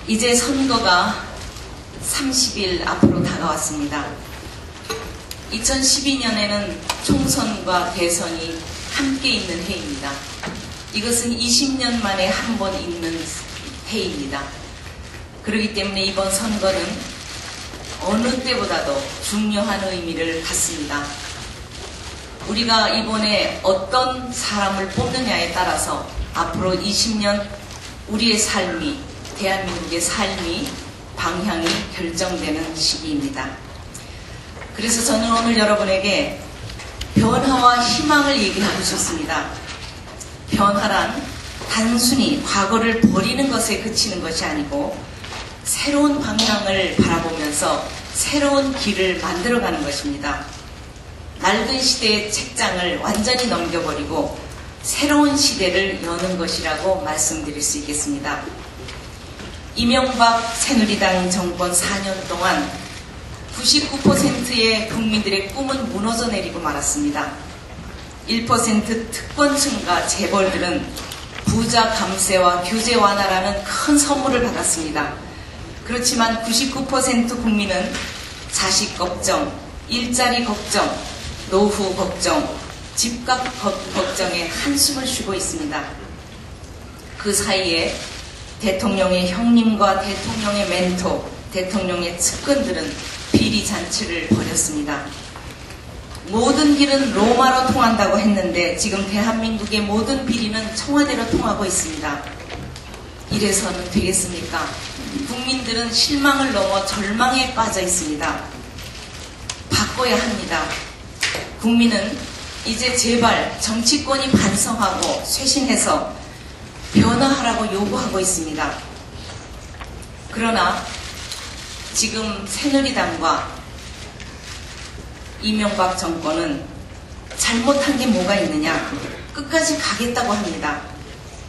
이제 선거가 30일 앞으로 다가왔습니다. 2012년에는 총선과 대선이 함께 있는 해입니다. 이것은 20년 만에 한 번 있는 해입니다. 그렇기 때문에 이번 선거는 어느 때보다도 중요한 의미를 갖습니다. 우리가 이번에 어떤 사람을 뽑느냐에 따라서 앞으로 20년 우리의 삶이, 대한민국의 삶이 방향이 결정되는 시기입니다. 그래서 저는 오늘 여러분에게 변화와 희망을 얘기하고 싶습니다. 변화란 단순히 과거를 버리는 것에 그치는 것이 아니고 새로운 방향을 바라보면서 새로운 길을 만들어가는 것입니다. 낡은 시대의 책장을 완전히 넘겨버리고 새로운 시대를 여는 것이라고 말씀드릴 수 있겠습니다. 이명박 새누리당 정권 4년 동안 99%의 국민들의 꿈은 무너져 내리고 말았습니다. 1% 특권층과 재벌들은 부자 감세와 규제 완화라는 큰 선물을 받았습니다. 그렇지만 99% 국민은 자식 걱정, 일자리 걱정, 노후 걱정, 집값 걱정에 한숨을 쉬고 있습니다. 그 사이에 대통령의 형님과 대통령의 멘토, 대통령의 측근들은 비리 잔치를 벌였습니다. 모든 길은 로마로 통한다고 했는데 지금 대한민국의 모든 비리는 청와대로 통하고 있습니다. 이래서는 되겠습니까? 국민들은 실망을 넘어 절망에 빠져 있습니다. 바꿔야 합니다. 국민은 이제 제발 정치권이 반성하고 쇄신해서 변화하라고 요구하고 있습니다. 그러나 지금 새누리당과 이명박 정권은 잘못한 게 뭐가 있느냐? 끝까지 가겠다고 합니다.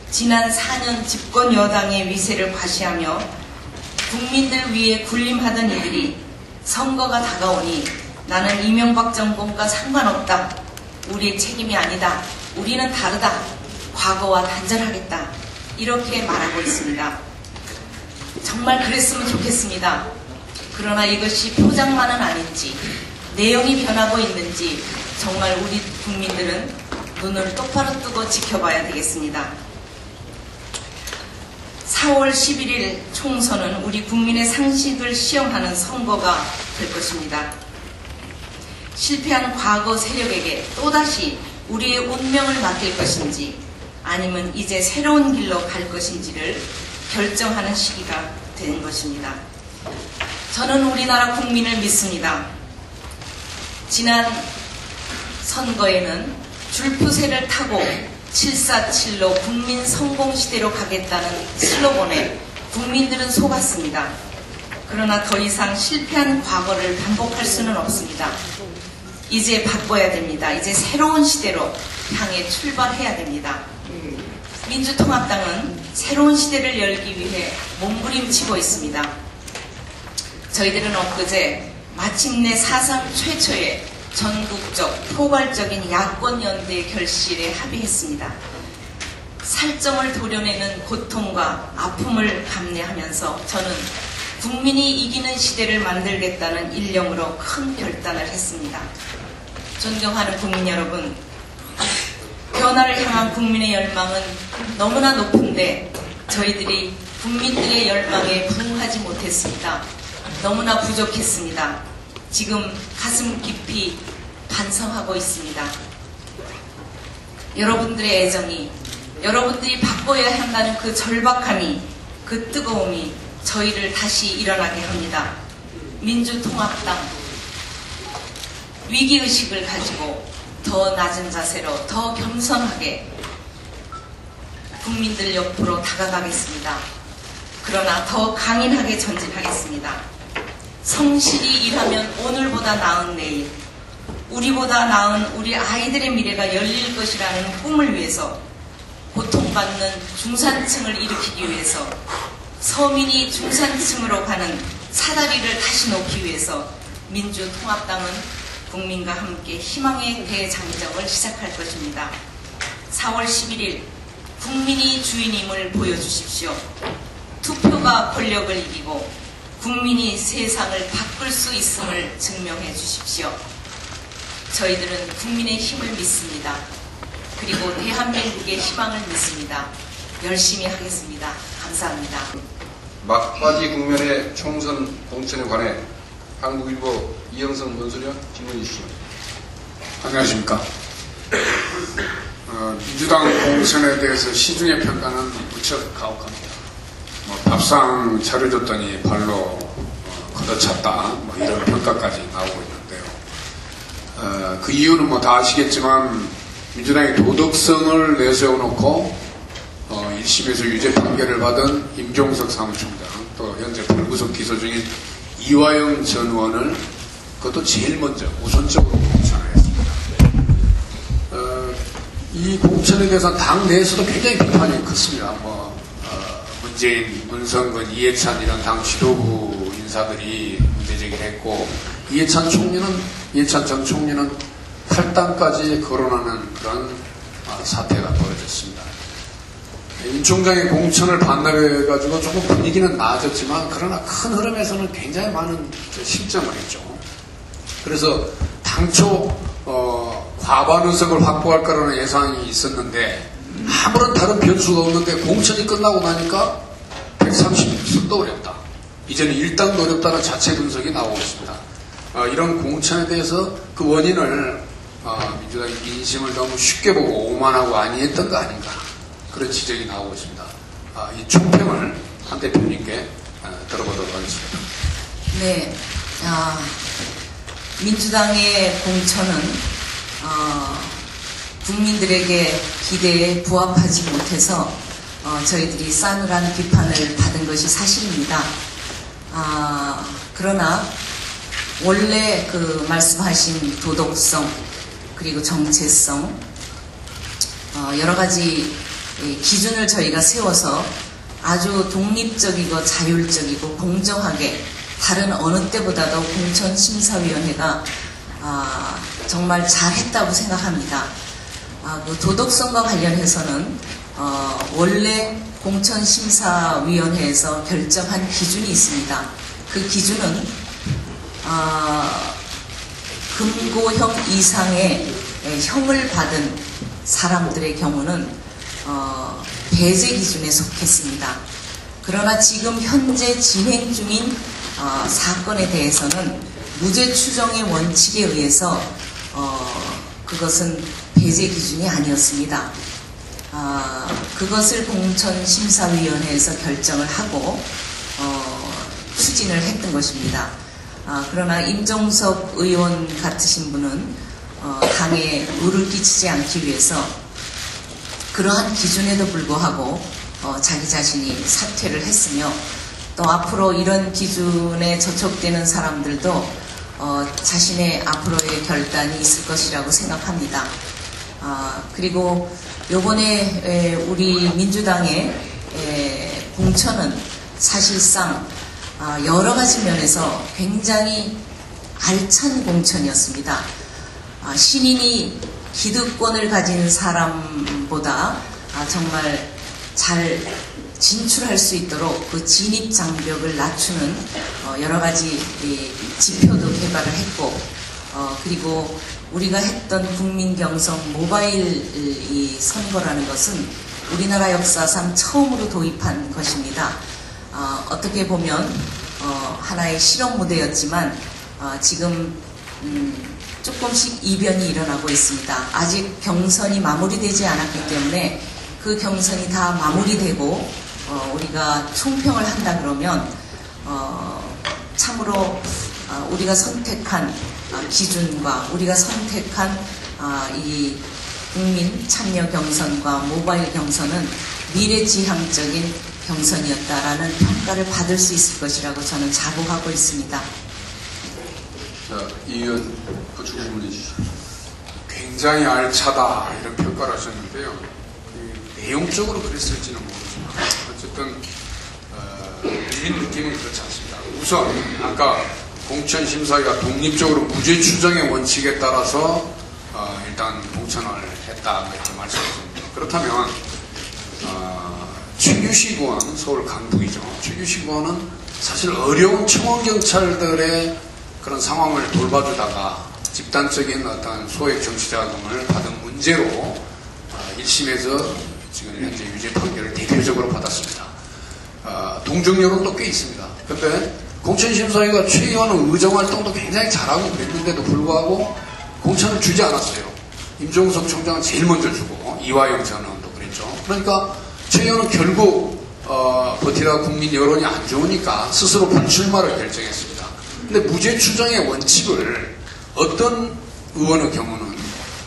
지난 4년 집권 여당의 위세를 과시하며 국민들 위해 군림하던 이들이 선거가 다가오니 나는 이명박 정권과 상관없다. 우리의 책임이 아니다. 우리는 다르다. 과거와 단절하겠다. 이렇게 말하고 있습니다. 정말 그랬으면 좋겠습니다. 그러나 이것이 표장만은 아닌지 내용이 변하고 있는지 정말 우리 국민들은 눈을 똑바로 뜨고 지켜봐야 되겠습니다. 4월 11일 총선은 우리 국민의 상식을 시험하는 선거가 될 것입니다. 실패한 과거 세력에게 또다시 우리의 운명을 맡길 것인지 아니면 이제 새로운 길로 갈 것인지를 결정하는 시기가 된 것입니다. 저는 우리나라 국민을 믿습니다. 지난 선거에는 줄푸세를 타고 747로 국민 성공시대로 가겠다는 슬로건에 국민들은 속았습니다. 그러나 더 이상 실패한 과거를 반복할 수는 없습니다. 이제 바꿔야 됩니다. 이제 새로운 시대로 향해 출발해야 됩니다. 민주통합당은 새로운 시대를 열기 위해 몸부림치고 있습니다. 저희들은 엊그제 마침내 사상 최초의 전국적 포괄적인 야권연대 결실에 합의했습니다. 살점을 도려내는 고통과 아픔을 감내하면서 저는 국민이 이기는 시대를 만들겠다는 일념으로 큰 결단을 했습니다. 존경하는 국민 여러분, 변화를 향한 국민의 열망은 너무나 높은데 저희들이 국민들의 열망에 부응하지 못했습니다. 너무나 부족했습니다. 지금 가슴 깊이 반성하고 있습니다. 여러분들의 애정이, 여러분들이 바꿔야 한다는 그 절박함이, 그 뜨거움이 저희를 다시 일어나게 합니다. 민주통합당, 위기의식을 가지고 더 낮은 자세로 더 겸손하게 국민들 옆으로 다가가겠습니다. 그러나 더 강인하게 전진하겠습니다. 성실히 일하면 오늘보다 나은 내일, 우리보다 나은 우리 아이들의 미래가 열릴 것이라는 꿈을 위해서 고통 고통받는 중산층을 일으키기 위해서 서민이 중산층으로 가는 사다리를 다시 놓기 위해서 민주통합당은 국민과 함께 희망의 대장정을 시작할 것입니다. 4월 11일 국민이 주인임을 보여주십시오. 투표가 권력을 이기고 국민이 세상을 바꿀 수 있음을 증명해 주십시오. 저희들은 국민의 힘을 믿습니다. 그리고 대한민국의 희망을 믿습니다. 열심히 하겠습니다. 감사합니다. 막바지 국면의 총선 공천에 관해 한국일보 이영선 문수령 질문해 주시죠. 안녕하십니까. 민주당 공천에 대해서 시중의 평가는 무척 가혹합니다. 밥상 차려줬더니 발로 걷어찼다 이런 평가까지 나오고 있는데요. 그 이유는 다 아시겠지만 민주당이 도덕성을 내세워놓고 1심에서 유죄 판결을 받은 임종석 사무총장, 또 현재 불구속 기소 중인 이화영 전 의원을 그것도 제일 먼저 우선적으로 공천을 했습니다. 이 공천에 대해서는 당 내에서도 굉장히 비판이 컸습니다. 문재인, 문성근, 이해찬 이런 당 지도부 인사들이 문제제기를 했고, 이해찬 전 총리는 탈당까지 거론하는 그런 사태가 벌어졌습니다. 임 총장의 공천을 반대해가지고 조금 분위기는 나아졌지만, 그러나 큰 흐름에서는 굉장히 많은 실점을 했죠. 그래서 당초 과반 의석을 확보할 거라는 예상이 있었는데 아무런 다른 변수가 없는데 공천이 끝나고 나니까 130석도 어렵다. 이제는 1당도 어렵다는 자체 분석이 나오고 있습니다. 이런 공천에 대해서 그 원인을 민주당이 민심을 너무 쉽게 보고 오만하고 아니했던 거 아닌가, 그런 지적이 나오고 있습니다. 이 총평을 한 대표님께 들어보도록 하겠습니다. 네, 민주당의 공천은 국민들에게 기대에 부합하지 못해서 저희들이 싸늘한 비판을 받은 것이 사실입니다. 그러나 원래 그 말씀하신 도덕성 그리고 정체성 여러 가지 기준을 저희가 세워서 아주 독립적이고 자율적이고 공정하게 다른 어느 때보다도 공천심사위원회가 정말 잘했다고 생각합니다. 그 도덕성과 관련해서는 원래 공천심사위원회에서 결정한 기준이 있습니다. 그 기준은 금고형 이상의 형을 받은 사람들의 경우는 배제 기준에 속했습니다. 그러나 지금 현재 진행 중인 사건에 대해서는 무죄 추정의 원칙에 의해서 그것은 배제 기준이 아니었습니다. 그것을 공천심사위원회에서 결정을 하고 추진을 했던 것입니다. 그러나 임종석 의원 같으신 분은 당에 물을 끼치지 않기 위해서 그러한 기준에도 불구하고 자기 자신이 사퇴를 했으며, 또 앞으로 이런 기준에 저촉되는 사람들도 자신의 앞으로의 결단이 있을 것이라고 생각합니다. 그리고 요번에 우리 민주당의 공천은 사실상 여러 가지 면에서 굉장히 알찬 공천이었습니다. 신인이 기득권을 가진 사람보다 정말 잘 진출할 수 있도록 그 진입 장벽을 낮추는 여러 가지 지표도 개발을 했고, 그리고 우리가 했던 국민 경선 모바일 이 선거라는 것은 우리나라 역사상 처음으로 도입한 것입니다. 어떻게 보면 하나의 실험 무대였지만 지금 조금씩 이변이 일어나고 있습니다. 아직 경선이 마무리되지 않았기 때문에 그 경선이 다 마무리되고 우리가 총평을 한다 그러면 참으로 우리가 선택한 기준과 우리가 선택한 이 국민 참여 경선과 모바일 경선은 미래지향적인 경선이었다라는 평가를 받을 수 있을 것이라고 저는 자부하고 있습니다. 자, 이 의원 부축 질문해 주시죠. 굉장히 알차다 이런 평가를 하셨는데요. 내용적으로 그랬을지는 모르지만 어쨌든 들린 느낌은 그렇지 않습니다. 우선 아까 공천심사위가 독립적으로 무죄 추정의 원칙에 따라서 일단 공천을 했다 이렇게 말씀드립니다. 그렇다면 최규식 의원, 서울 강북이죠. 최규식 의원은 사실 어려운 청원경찰들의 그런 상황을 돌봐주다가 집단적인 어떤 소액 정치자금을 받은 문제로 1심에서 지금 현재 유죄 판결을 대표적으로 받았습니다. 동정 여론도 꽤 있습니다. 근데 공천심사위가 최 의원은 의정활동도 굉장히 잘하고 그랬는데도 불구하고 공천을 주지 않았어요. 임종석 총장은 제일 먼저 주고 이화영 전 의원도 그랬죠. 그러니까 최 의원은 결국 버티다가 국민 여론이 안 좋으니까 스스로 불출마를 결정했습니다. 근데 무죄 추정의 원칙을 어떤 의원의 경우는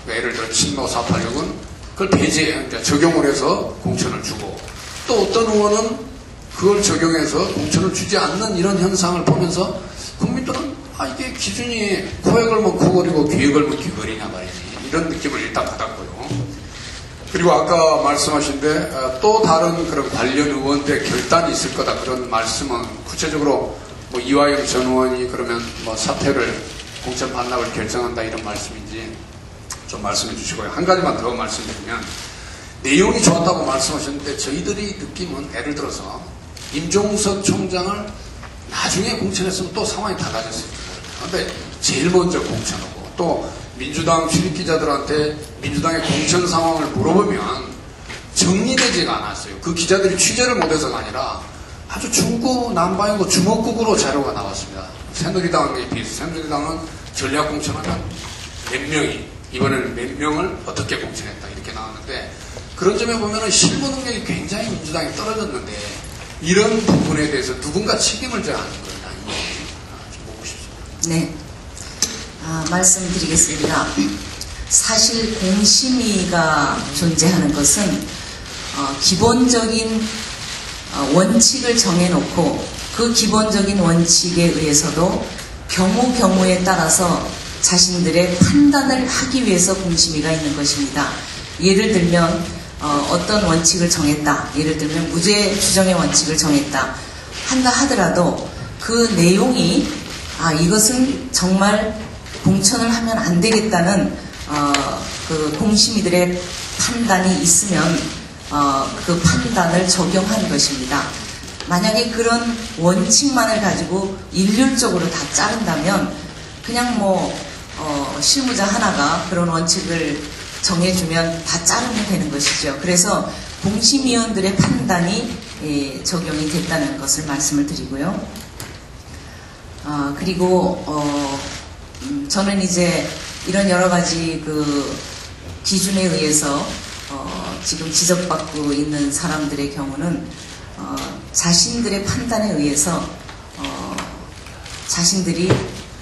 예를 들어 친노 486은 그걸 그러니까 적용을 해서 공천을 주고 또 어떤 의원은 그걸 적용해서 공천을 주지 않는 이런 현상을 보면서 국민들은 이게 기준이 코에 걸면 코걸이고 귀에 걸면 귀걸이냐 말이지 이런 느낌을 일단 받았고요. 그리고 아까 말씀하신데 또 다른 그런 관련 의원들의 결단이 있을 거다 그런 말씀은 구체적으로 뭐 이화영 전 의원이 그러면 뭐 사퇴를 공천 반납을 결정한다 이런 말씀인지 좀 말씀해 주시고요. 한 가지만 더 말씀드리면 내용이 좋았다고 말씀하셨는데 저희들이 느낌은 예를 들어서 임종석 총장을 나중에 공천했으면 또 상황이 달라졌을 거예요. 그런데 제일 먼저 공천하고 또 민주당 출입기자들한테 민주당의 공천 상황을 물어보면 정리되지가 않았어요. 그 기자들이 취재를 못해서가 아니라 아주 중구난방이고 주먹국으로 자료가 나왔습니다. 새누리당에 비해서 새누리당은 전략 공천하면 몇 명이 이번에는 몇 명을 어떻게 공천했다 이렇게 나왔는데 그런 점에 보면은 실무 능력이 굉장히 민주당이 떨어졌는데 이런 부분에 대해서 누군가 책임을 져야 하는 거예요. 좀 보고 싶습니다. 네. 말씀드리겠습니다. 사실 공심위가 존재하는 것은 기본적인 원칙을 정해놓고 그 기본적인 원칙에 의해서도 경우에 따라서 자신들의 판단을 하기 위해서 공심위가 있는 것입니다. 예를 들면 어떤 원칙을 정했다. 예를 들면 무죄 추정의 원칙을 정했다. 한다 하더라도 그 내용이 이것은 정말 공천을 하면 안 되겠다는 그 공심위들의 판단이 있으면 그 판단을 적용한 것입니다. 만약에 그런 원칙만을 가지고 일률적으로 다 자른다면 그냥 실무자 하나가 그런 원칙을 정해주면 다 자르면 되는 것이죠. 그래서 공심위원들의 판단이 적용이 됐다는 것을 말씀을 드리고요. 그리고 저는 이제 이런 여러 가지 그 기준에 의해서 지금 지적받고 있는 사람들의 경우는 자신들의 판단에 의해서 자신들이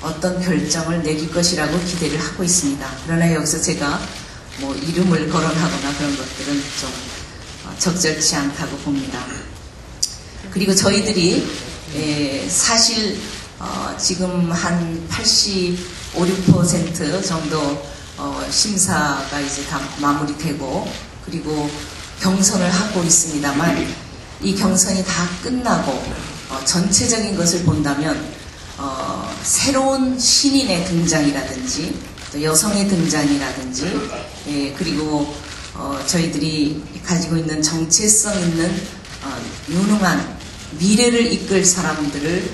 어떤 결정을 내릴 것이라고 기대를 하고 있습니다. 그러나 여기서 제가 이름을 거론하거나 그런 것들은 좀 적절치 않다고 봅니다. 그리고 저희들이 사실 지금 한 85, 6% 정도 심사가 이제 다 마무리되고 그리고 경선을 하고 있습니다만 이 경선이 다 끝나고 전체적인 것을 본다면 새로운 신인의 등장이라든지 또 여성의 등장이라든지 그리고 저희들이 가지고 있는 정체성 있는 유능한 미래를 이끌 사람들을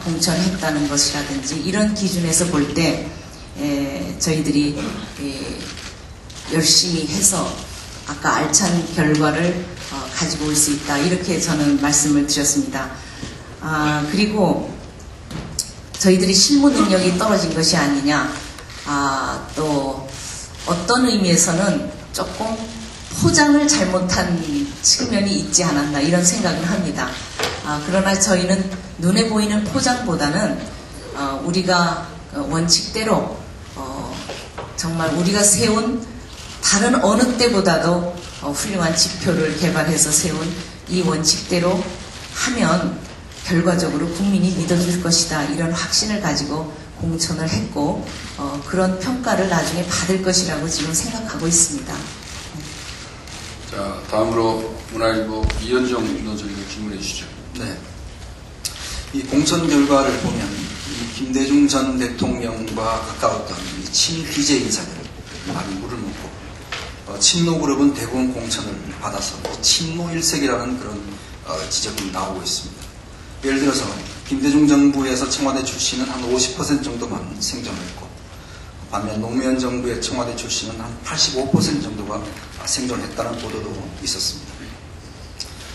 공천했다는 것이라든지 이런 기준에서 볼 때 저희들이 열심히 해서 아까 알찬 결과를 가지고 올 수 있다 이렇게 저는 말씀을 드렸습니다. 그리고 저희들이 실무 능력이 떨어진 것이 아니냐 또 어떤 의미에서는 조금 포장을 잘못한 측면이 있지 않았나 이런 생각을 합니다. 그러나 저희는 눈에 보이는 포장보다는 우리가 원칙대로 정말 우리가 세운 다른 어느 때보다도 훌륭한 지표를 개발해서 세운 이 원칙대로 하면 결과적으로 국민이 믿어줄 것이다 이런 확신을 가지고 공천을 했고 그런 평가를 나중에 받을 것이라고 지금 생각하고 있습니다. 자, 다음으로 문화일보 이현정 논설위원 질문해 주시죠. 네. 이 공천 결과를 보면 이 김대중 전 대통령과 가까웠던 이 친 DJ 인사들 많이 물을 먹고 친노 그룹은 대부분 공천을 받아서 친노 일색이라는 그런 지적이 나오고 있습니다. 예를 들어서 김대중 정부에서 청와대 출신은 한 50% 정도만 생존했고 반면 노무현 정부의 청와대 출신은 한 85% 정도가 생존했다는 보도도 있었습니다.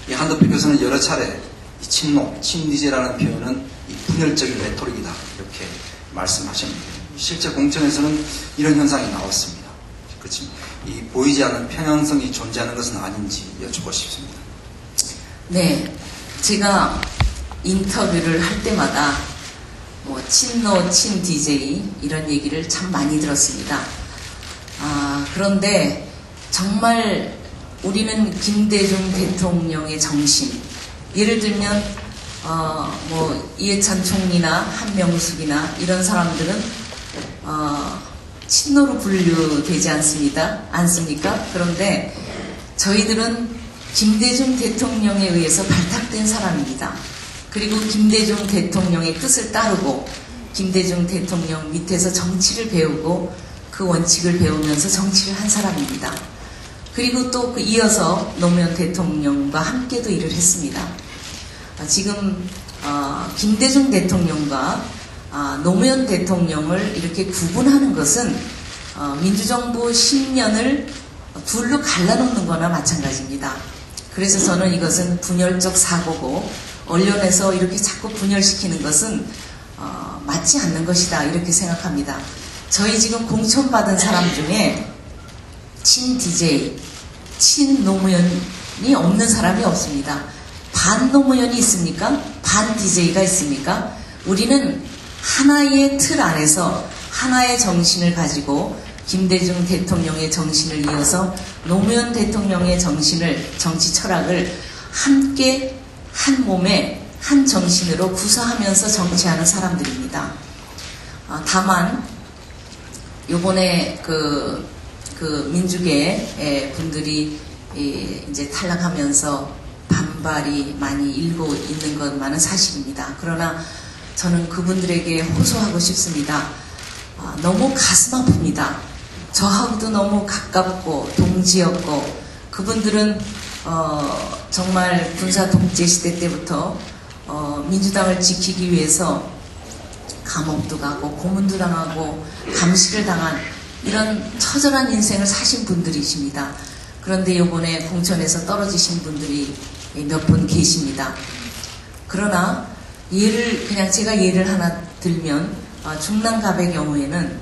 이 한덕필 교수는 여러 차례 이 친노, 친디제라는 표현은 이 분열적인 레토릭이다 이렇게 말씀하셨는데 실제 공천에서는 이런 현상이 나왔습니다. 그렇지만 이 보이지 않는 편향성이 존재하는 것은 아닌지 여쭙고 싶습니다. 네, 제가 인터뷰를 할 때마다 뭐 친노, 친 DJ 이런 얘기를 참 많이 들었습니다. 그런데 정말 우리는 김대중 대통령의 정신, 예를 들면 뭐 이해찬 총리나 한명숙이나 이런 사람들은 친노로 분류되지 않습니까? 그런데 저희들은 김대중 대통령에 의해서 발탁된 사람입니다. 그리고 김대중 대통령의 뜻을 따르고 김대중 대통령 밑에서 정치를 배우고 그 원칙을 배우면서 정치를 한 사람입니다. 그리고 또 이어서 노무현 대통령과 함께도 일을 했습니다. 지금 김대중 대통령과 노무현 대통령을 이렇게 구분하는 것은 민주정부 10년을 둘로 갈라놓는 거나 마찬가지입니다. 그래서 저는 이것은 분열적 사고고 언론에서 이렇게 자꾸 분열시키는 것은 맞지 않는 것이다 이렇게 생각합니다. 저희 지금 공천받은 사람 중에 친 DJ, 친 노무현이 없는 사람이 없습니다. 반 노무현이 있습니까? 반 DJ가 있습니까? 우리는 하나의 틀 안에서 하나의 정신을 가지고 김대중 대통령의 정신을 이어서 노무현 대통령의 정신을, 정치 철학을 함께 한 몸에 한 정신으로 구사하면서 정치하는 사람들입니다. 다만 요번에 그 민주계 분들이 이제 탈락하면서 반발이 많이 일고 있는 것만은 사실입니다. 그러나 저는 그분들에게 호소하고 싶습니다. 너무 가슴 아픕니다. 저하고도 너무 가깝고 동지였고 그분들은 정말 군사 독재 시대 때부터 민주당을 지키기 위해서 감옥도 가고 고문도 당하고 감시를 당한 이런 처절한 인생을 사신 분들이십니다. 그런데 이번에 공천에서 떨어지신 분들이 몇 분 계십니다. 그러나 제가 예를 하나 들면 중랑갑의 경우에는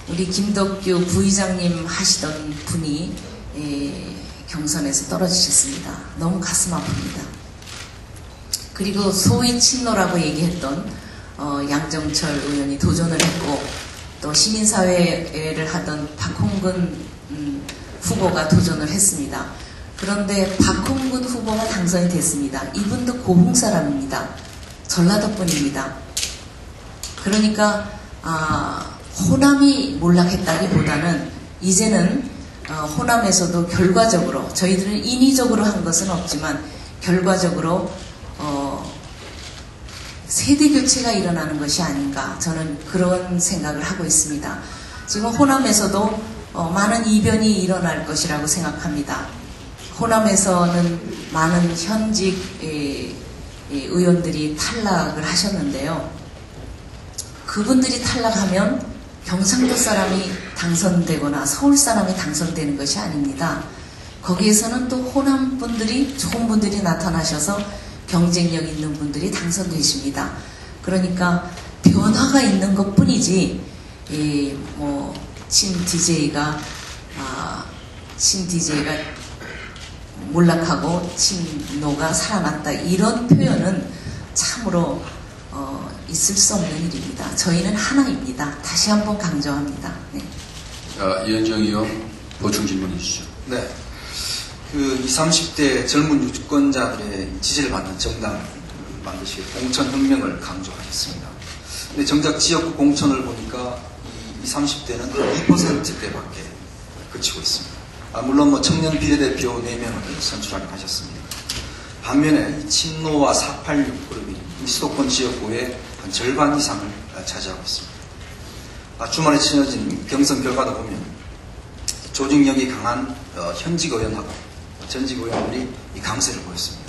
우리 김덕규 부의장님 하시던 분이 경선에서 떨어지셨습니다. 너무 가슴 아픕니다. 그리고 소위 친노라고 얘기했던 양정철 의원이 도전을 했고 또 시민사회를 하던 박홍근 후보가 도전을 했습니다. 그런데 박홍근 후보가 당선이 됐습니다. 이분도 고흥 사람입니다. 전라도 분입니다. 그러니까 호남이 몰락했다기보다는 이제는 호남에서도 결과적으로 저희들은 인위적으로 한 것은 없지만 결과적으로 세대 교체가 일어나는 것이 아닌가 저는 그런 생각을 하고 있습니다. 지금 호남에서도 많은 이변이 일어날 것이라고 생각합니다. 호남에서는 많은 현직 의원들이 탈락을 하셨는데요. 그분들이 탈락하면 경상도 사람이 당선되거나 서울 사람이 당선되는 것이 아닙니다. 거기에서는 또 호남 분들이 좋은 분들이 나타나셔서 경쟁력 있는 분들이 당선되십니다. 그러니까 변화가 있는 것 뿐이지 친 DJ가 몰락하고 친노가 살아났다 이런 표현은 참으로 있을 수 없는 일입니다. 저희는 하나입니다. 다시 한번 강조합니다. 네. 자, 이현정 의원 보충 질문해 주시죠. 네. 그 20, 30대 젊은 유권자들의 지지를 받는 정당을 만드시고 공천혁명을 강조하셨습니다. 근데 정작 지역구 공천을 보니까 이 20, 30대는 한 2%대밖에 그치고 있습니다. 물론 청년 비례대표 4명을 선출하긴 하셨습니다. 반면에 이 친노와 486 그룹이 이 수도권 지역구의 한 절반 이상을 차지하고 있습니다. 주말에 치러진 경선 결과도 보면 조직력이 강한 현직 의원하고 전직 의원들이 이 강세를 보였습니다.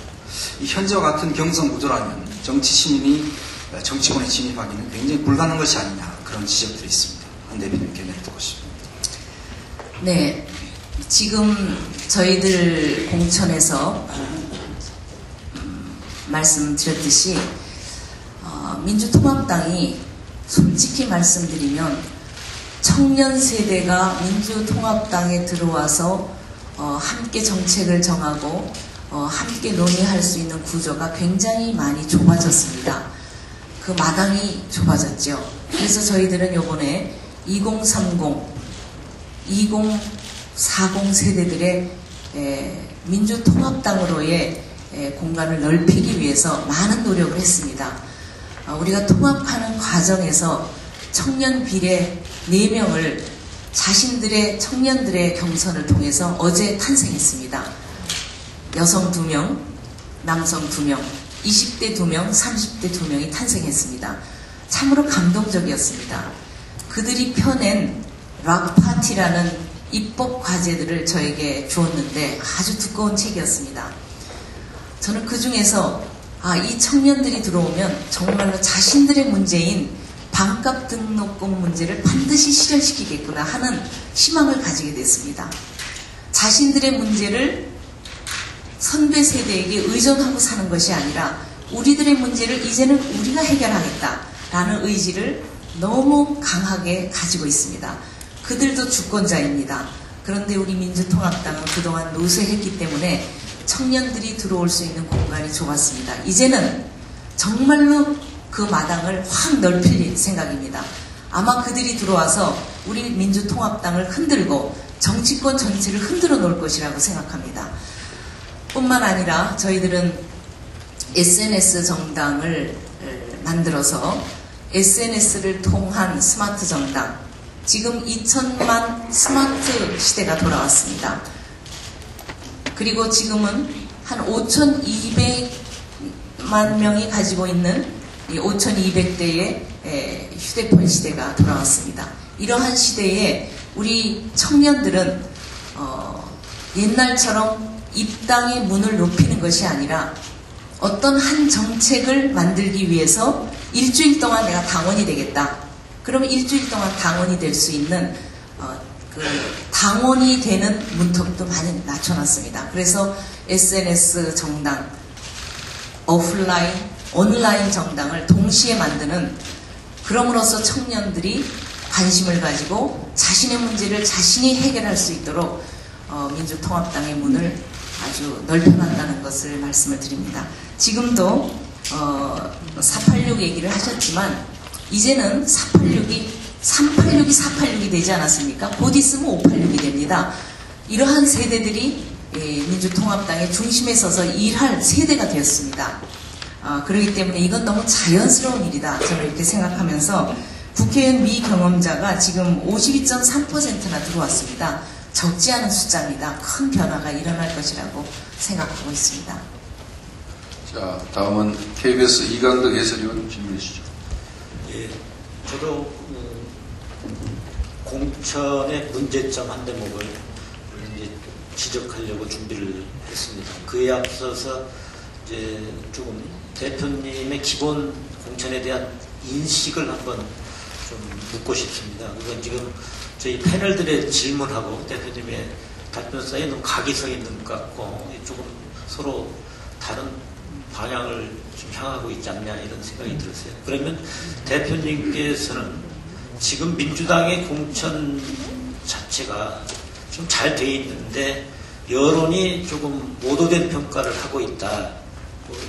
이 현재와 같은 경선 구조라면 정치 시민이 정치권에 진입하기는 굉장히 불가능한 것이 아니냐, 그런 지적들이 있습니다. 한 대표님 견해를 듣고 싶습니다. 네, 지금 저희들 공천에서 말씀드렸듯이 민주통합당이 솔직히 말씀드리면 청년 세대가 민주통합당에 들어와서 함께 정책을 정하고 함께 논의할 수 있는 구조가 굉장히 많이 좁아졌습니다. 그 마당이 좁아졌죠. 그래서 저희들은 요번에 2030, 2040 세대들의 민주통합당으로의 공간을 넓히기 위해서 많은 노력을 했습니다. 우리가 통합하는 과정에서 청년 비례 4명을 자신들의 청년들의 경선을 통해서 어제 탄생했습니다. 여성 2명, 남성 2명, 20대 2명, 30대 2명이 탄생했습니다. 참으로 감동적이었습니다. 그들이 펴낸 락파티라는 입법 과제들을 저에게 주었는데 아주 두꺼운 책이었습니다. 저는 그 중에서 이 청년들이 들어오면 정말로 자신들의 문제인 반값 등록금 문제를 반드시 실현시키겠구나 하는 희망을 가지게 됐습니다. 자신들의 문제를 선배 세대에게 의존하고 사는 것이 아니라 우리들의 문제를 이제는 우리가 해결하겠다라는 의지를 너무 강하게 가지고 있습니다. 그들도 주권자입니다. 그런데 우리 민주통합당은 그동안 노쇠했기 때문에 청년들이 들어올 수 있는 공간이 좁았습니다. 이제는 정말로 그 마당을 확 넓힐 생각입니다. 아마 그들이 들어와서 우리 민주통합당을 흔들고 정치권 전체를 흔들어 놓을 것이라고 생각합니다. 뿐만 아니라 저희들은 SNS 정당을 만들어서 SNS를 통한 스마트 정당, 지금 2000만 스마트 시대가 돌아왔습니다. 그리고 지금은 한 5200만 명이 가지고 있는 5200대의 휴대폰 시대가 돌아왔습니다. 이러한 시대에 우리 청년들은 옛날처럼 입당의 문을 높이는 것이 아니라 어떤 한 정책을 만들기 위해서 일주일 동안 내가 당원이 되겠다. 그러면 일주일 동안 당원이 될 수 있는 그 당원이 되는 문턱도 많이 낮춰놨습니다. 그래서 SNS 정당, 오프라인, 온라인 정당을 동시에 만드는, 그럼으로써 청년들이 관심을 가지고 자신의 문제를 자신이 해결할 수 있도록 민주통합당의 문을 아주 넓혀놨다는 것을 말씀을 드립니다. 지금도 486 얘기를 하셨지만 이제는 386이 486이 되지 않았습니까? 곧 있으면 586이 됩니다. 이러한 세대들이 민주통합당의 중심에 서서 일할 세대가 되었습니다. 그렇기 때문에 이건 너무 자연스러운 일이다, 저는 이렇게 생각하면서 국회의원 미경험자가 지금 52.3%나 들어왔습니다. 적지 않은 숫자입니다. 큰 변화가 일어날 것이라고 생각하고 있습니다. 자, 다음은 KBS 이강덕 해설위원 질문해 주시죠. 예, 저도 공천의 문제점 한 대목을 이제 지적하려고 준비를 했습니다. 그에 앞서서 이제 조금 대표님의 기본 공천에 대한 인식을 한번 좀 묻고 싶습니다. 그건 지금 저희 패널들의 질문하고 대표님의 답변 사이에 너무 각이 서 있는 것 같고 조금 서로 다른 방향을 좀 향하고 있지 않냐, 이런 생각이 들었어요. 그러면 대표님께서는 지금 민주당의 공천 자체가 좀 잘 돼 있는데 여론이 조금 모도된 평가를 하고 있다,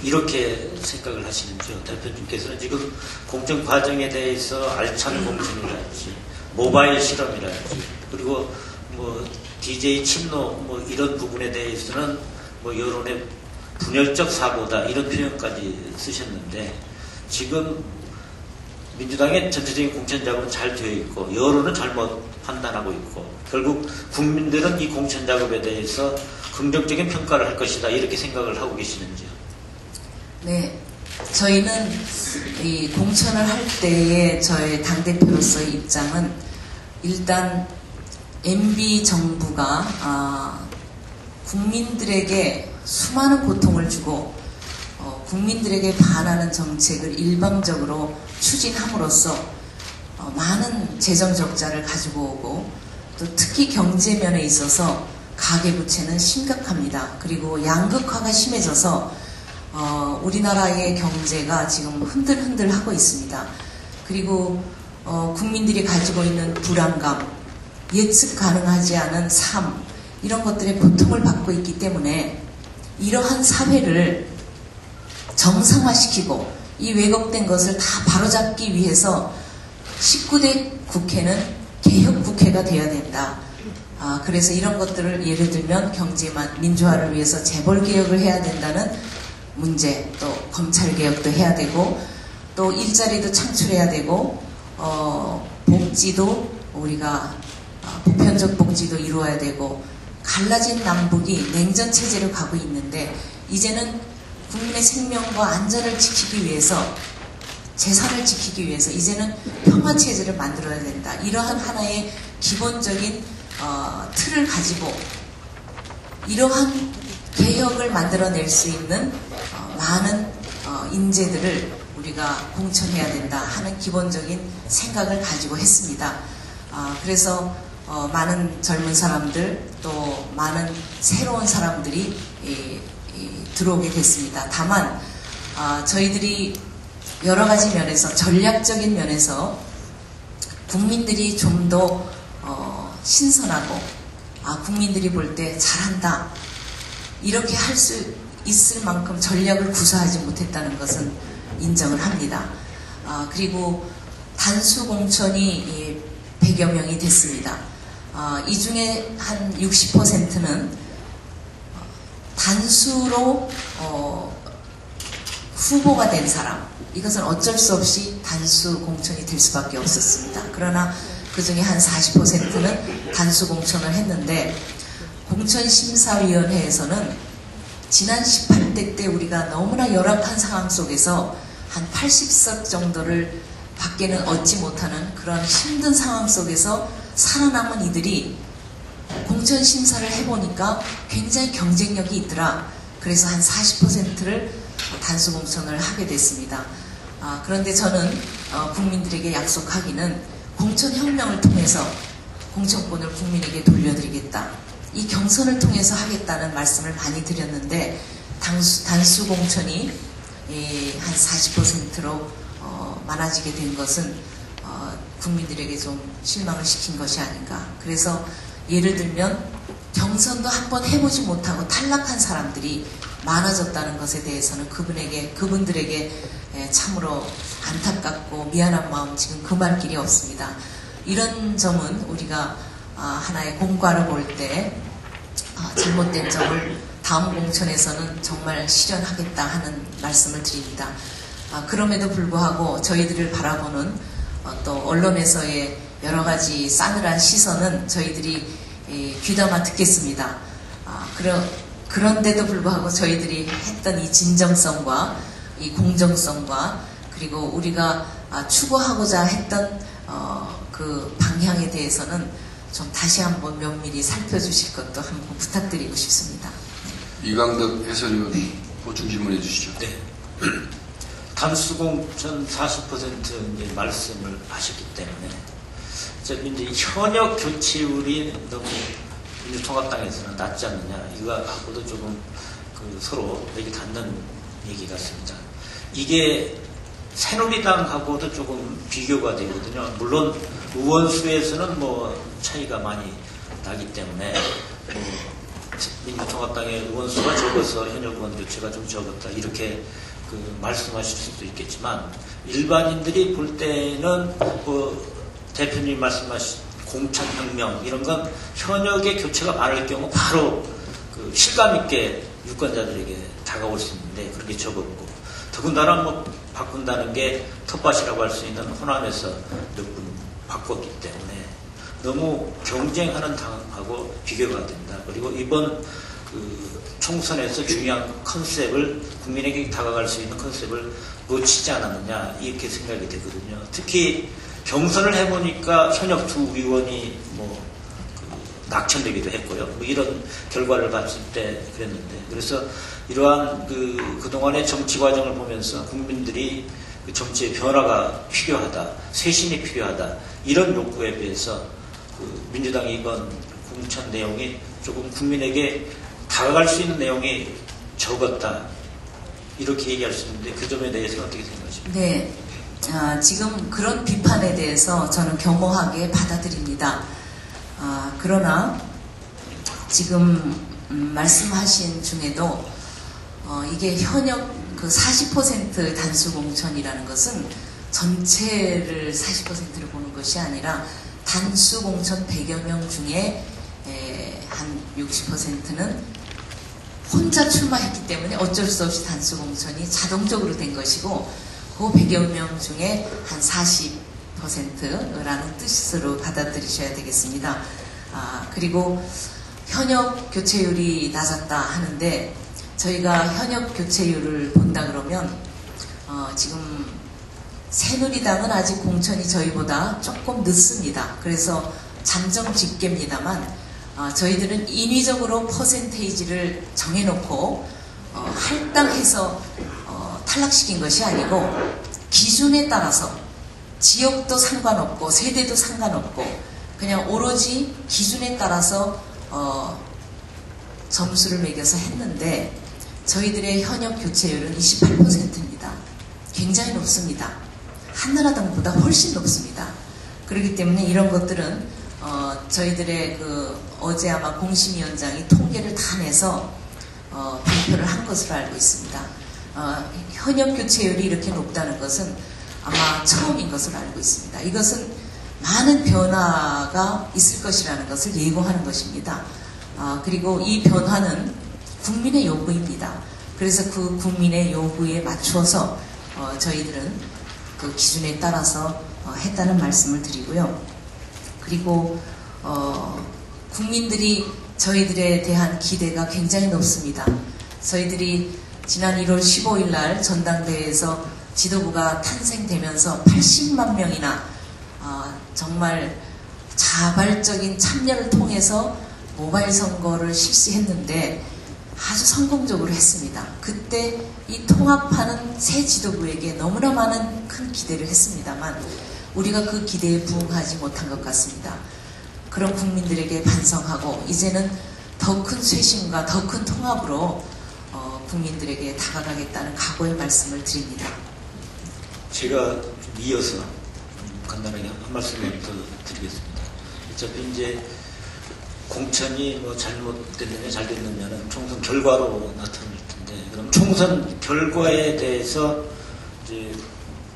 이렇게 생각을 하시는지요? 대표님께서는 지금 공천 과정에 대해서 알찬 공천이랄지 모바일 실험이랄지 그리고 뭐 DJ 친노 뭐 이런 부분에 대해서는 뭐 여론의 분열적 사고다, 이런 표현까지 쓰셨는데 지금 민주당의 전체적인 공천 작업은 잘 되어 있고 여론은 잘못한 판단하고 있고 결국 국민들은 이 공천 작업에 대해서 긍정적인 평가를 할 것이다 이렇게 생각을 하고 계시는지요? 네, 저희는 이 공천을 할 때의 저의 당대표로서의 입장은 일단 MB 정부가 국민들에게 수많은 고통을 주고 국민들에게 반하는 정책을 일방적으로 추진함으로써 많은 재정 적자를 가지고 오고 또 특히 경제면에 있어서 가계부채는 심각합니다. 그리고 양극화가 심해져서 우리나라의 경제가 지금 흔들흔들하고 있습니다. 그리고 국민들이 가지고 있는 불안감, 예측 가능하지 않은 삶 이런 것들에 고통을 받고 있기 때문에 이러한 사회를 정상화시키고 이 왜곡된 것을 다 바로잡기 위해서 19대 국회는 개혁국회가 되어야 된다. 그래서 이런 것들을 예를 들면 경제만 민주화를 위해서 재벌개혁을 해야 된다는 문제, 또 검찰개혁도 해야 되고 또 일자리도 창출해야 되고 복지도 우리가 보편적 복지도 이루어야 되고 갈라진 남북이 냉전체제로 가고 있는데 이제는 국민의 생명과 안전을 지키기 위해서 재산을 지키기 위해서 이제는 평화체제를 만들어야 된다. 이러한 하나의 기본적인 틀을 가지고 이러한 개혁을 만들어낼 수 있는 많은 인재들을 우리가 공천해야 된다 하는 기본적인 생각을 가지고 했습니다. 그래서 많은 젊은 사람들 또 많은 새로운 사람들이 들어오게 됐습니다. 다만 저희들이 여러 가지 면에서 전략적인 면에서 국민들이 좀 더 신선하고 국민들이 볼 때 잘한다 이렇게 할 수 있을 만큼 전략을 구사하지 못했다는 것은 인정을 합니다. 그리고 단수 공천이 100여 명이 됐습니다. 이 중에 한 60%는 단수로 후보가 된 사람, 이것은 어쩔 수 없이 단수 공천이 될 수밖에 없었습니다. 그러나 그 중에 한 40%는 단수 공천을 했는데 공천심사위원회에서는 지난 18대 때 우리가 너무나 열악한 상황 속에서 한 80석 정도를 밖에는 얻지 못하는 그런 힘든 상황 속에서 살아남은 이들이 공천심사를 해보니까 굉장히 경쟁력이 있더라. 그래서 한 40%를 단수 공천을 하게 됐습니다. 그런데 저는 국민들에게 약속하기는 공천혁명을 통해서 공천권을 국민에게 돌려드리겠다. 이 경선을 통해서 하겠다는 말씀을 많이 드렸는데 단수 공천이 한 40%로 많아지게 된 것은 국민들에게 좀 실망을 시킨 것이 아닌가. 그래서 예를 들면 경선도 한번 해보지 못하고 탈락한 사람들이 많아졌다는 것에 대해서는 그분들에게 참으로 안타깝고 미안한 마음 지금 금할 길이 없습니다. 이런 점은 우리가 하나의 공과를 볼 때 잘못된 점을 다음 공천에서는 정말 실현하겠다 하는 말씀을 드립니다. 그럼에도 불구하고 저희들을 바라보는 또 언론에서의 여러 가지 싸늘한 시선은 저희들이 귀담아 듣겠습니다. 그런데도 불구하고 저희들이 했던 이 진정성과 이 공정성과 그리고 우리가 추구하고자 했던 그 방향에 대해서는 좀 다시 한번 면밀히 살펴주실 것도 한번 부탁드리고 싶습니다. 이강덕 해설위원 보충 질문해 주시죠. 네. 단수공천 40% 이제 말씀을 하셨기 때문에 이제 현역 교체율이 너무 민주통합당에서는 낮지 않느냐 이거하고도 조금 서로 맥이 닿는 얘기 같습니다. 이게 새누리당하고도 조금 비교가 되거든요. 물론 의원수에서는 뭐 차이가 많이 나기 때문에 민주통합당의 의원수가 적어서 현역 의원 교체가 좀 적었다 이렇게 말씀하실 수도 있겠지만 일반인들이 볼 때는 대표님 말씀하신 공천혁명 이런 건 현역의 교체가 많을 경우 바로 실감 있게 유권자들에게 다가올 수 있는데 그렇게 적었고 더군다나 바꾼다는 게 텃밭이라고 할 수 있는 호남에서 몇 분 바꿨기 때문에 너무 경쟁하는 당하고 비교가 된다. 그리고 이번 그 총선에서 중요한 컨셉을 국민에게 다가갈 수 있는 컨셉을 놓치지 않았느냐 이렇게 생각이 되거든요. 특히 경선을 해보니까 현역 두 의원이 낙천되기도 했고요. 이런 결과를 봤을 때 그랬는데, 그래서 이러한 그동안의 정치 과정을 보면서 국민들이 그 정치의 변화가 필요하다, 쇄신이 필요하다, 이런 욕구에 비해서 민주당이 이번 공천 내용이 조금 국민에게 다가갈 수 있는 내용이 적었다, 이렇게 얘기할 수 있는데 그 점에 대해서 어떻게 생각하십니까? 네, 지금 그런 비판에 대해서 저는 겸허하게 받아들입니다. 그러나 지금 말씀하신 중에도 이게 현역 그 40% 단수 공천이라는 것은 전체를 40%를 보는 것이 아니라 단수 공천 100여 명 중에 한 60%는 혼자 출마했기 때문에 어쩔 수 없이 단수 공천이 자동적으로 된 것이고, 그 100여 명 중에 한 40%라는 뜻으로 받아들이셔야 되겠습니다. 그리고 현역 교체율이 낮았다 하는데, 저희가 현역 교체율을 본다 그러면 지금 새누리당은 아직 공천이 저희보다 조금 늦습니다. 그래서 잠정 집계입니다만 저희들은 인위적으로 퍼센테이지를 정해놓고 할당해서 탈락시킨 것이 아니고, 기준에 따라서 지역도 상관없고 세대도 상관없고 그냥 오로지 기준에 따라서 점수를 매겨서 했는데, 저희들의 현역 교체율은 28%입니다. 굉장히 높습니다. 한나라당보다 훨씬 높습니다. 그렇기 때문에 이런 것들은 저희들의 어제 아마 공심위원장이 통계를 다 내서 발표를 한 것으로 알고 있습니다. 현역 교체율이 이렇게 높다는 것은 아마 처음인 것으로 알고 있습니다. 이것은 많은 변화가 있을 것이라는 것을 예고하는 것입니다. 그리고 이 변화는 국민의 요구입니다. 그래서 그 국민의 요구에 맞추어서 저희들은 그 기준에 따라서 했다는 말씀을 드리고요. 그리고 국민들이 저희들에 대한 기대가 굉장히 높습니다. 저희들이 지난 1월 15일 날 전당대회에서 지도부가 탄생되면서 80만 명이나 정말 자발적인 참여를 통해서 모바일 선거를 실시했는데 아주 성공적으로 했습니다. 그때 이 통합하는 새 지도부에게 너무나 많은 큰 기대를 했습니다만 우리가 그 기대에 부응하지 못한 것 같습니다. 그런 국민들에게 반성하고 이제는 더 큰 쇄신과 더 큰 통합으로 국민들에게 다가가겠다는 각오의 말씀을 드립니다. 제가 좀 이어서 간단하게 한 말씀을 더 드리겠습니다. 어차피 이제 공천이 잘못됐느냐 잘 됐느냐는 총선 결과로 나타날 텐데, 그럼 총선 결과에 대해서 이제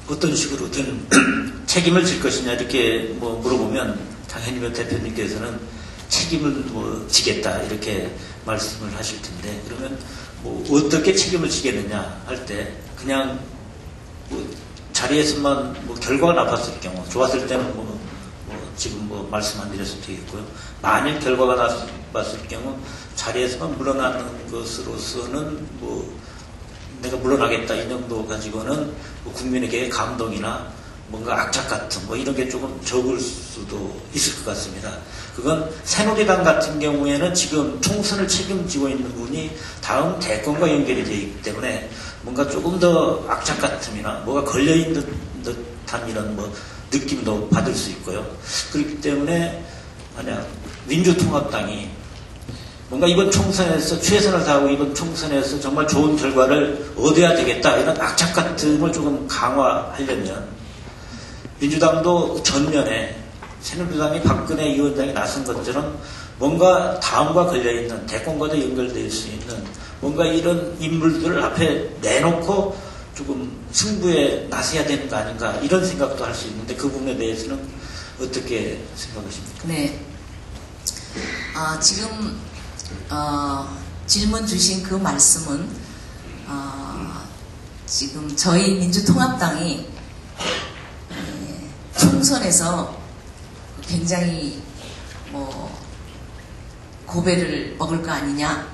어떤 식으로든 책임을 질 것이냐 이렇게 물어보면 당연히 대표님께서는 책임을 지겠다 이렇게 말씀을 하실 텐데, 그러면 어떻게 책임을 지겠느냐 할 때 그냥 자리에서만 결과가 나빴을 경우, 좋았을 때는 지금 말씀 안 드려서 되겠고요. 만일 결과가 나빴을 경우 자리에서만 물러나는 것으로서는 내가 물러나겠다 이 정도 가지고는 국민에게 감동이나 뭔가 악착 같은 이런 게 조금 적을 수도 있을 것 같습니다. 그건 새누리당 같은 경우에는 지금 총선을 책임지고 있는 분이 다음 대권과 연결이 되어 있기 때문에 뭔가 조금 더 악착 같음이나 뭐가 걸려있는 듯한 이런 느낌도 받을 수 있고요. 그렇기 때문에 만약 민주통합당이 뭔가 이번 총선에서 최선을 다하고 이번 총선에서 정말 좋은 결과를 얻어야 되겠다 이런 악착 같음을 조금 강화하려면 민주당도 전면에 새누리당이 박근혜 위원장이 나선 것처럼 뭔가 다음과 걸려있는 대권과도 연결될 수 있는 뭔가 이런 인물들을 앞에 내놓고 조금 승부에 나서야 되는 거 아닌가 이런 생각도 할 수 있는데 그 부분에 대해서는 어떻게 생각하십니까? 네. 지금 질문 주신 그 말씀은 지금 저희 민주통합당이 총선에서 굉장히 뭐 고배를 먹을 거 아니냐,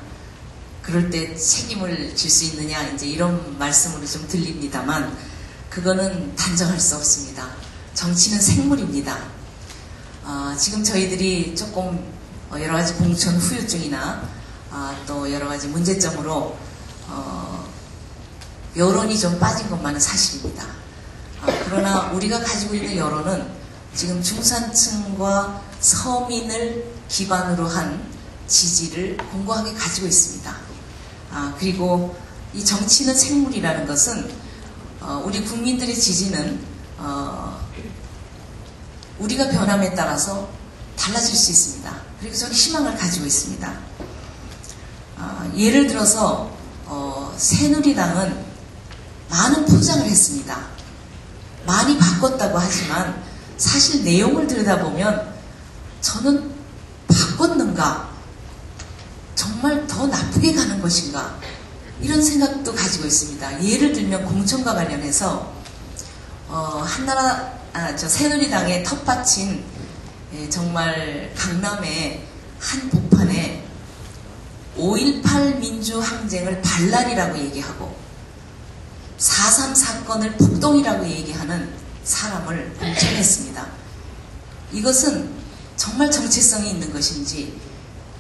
그럴 때 책임을 질 수 있느냐, 이제 이런 말씀으로 좀 들립니다만 그거는 단정할 수 없습니다. 정치는 생물입니다. 지금 저희들이 조금 여러 가지 공천 후유증이나 또 여러 가지 문제점으로 여론이 좀 빠진 것만은 사실입니다. 그러나 우리가 가지고 있는 여론은 지금 중산층과 서민을 기반으로 한 지지를 공고하게 가지고 있습니다. 그리고 이 정치는 생물이라는 것은 우리 국민들의 지지는 우리가 변함에 따라서 달라질 수 있습니다. 그리고 저는 희망을 가지고 있습니다. 예를 들어서 새누리당은 많은 포장을 했습니다. 많이 바꿨다고 하지만 사실 내용을 들여다보면 저는 바꿨는가? 정말 더 나쁘게 가는 것인가? 이런 생각도 가지고 있습니다. 예를 들면 공천과 관련해서 새누리당의 텃밭인 정말 강남의 한 복판에 5.18 민주항쟁을 발랄이라고 얘기하고 4.3 사건을 폭동이라고 얘기하는 사람을 공천했습니다. 이것은 정말 정체성이 있는 것인지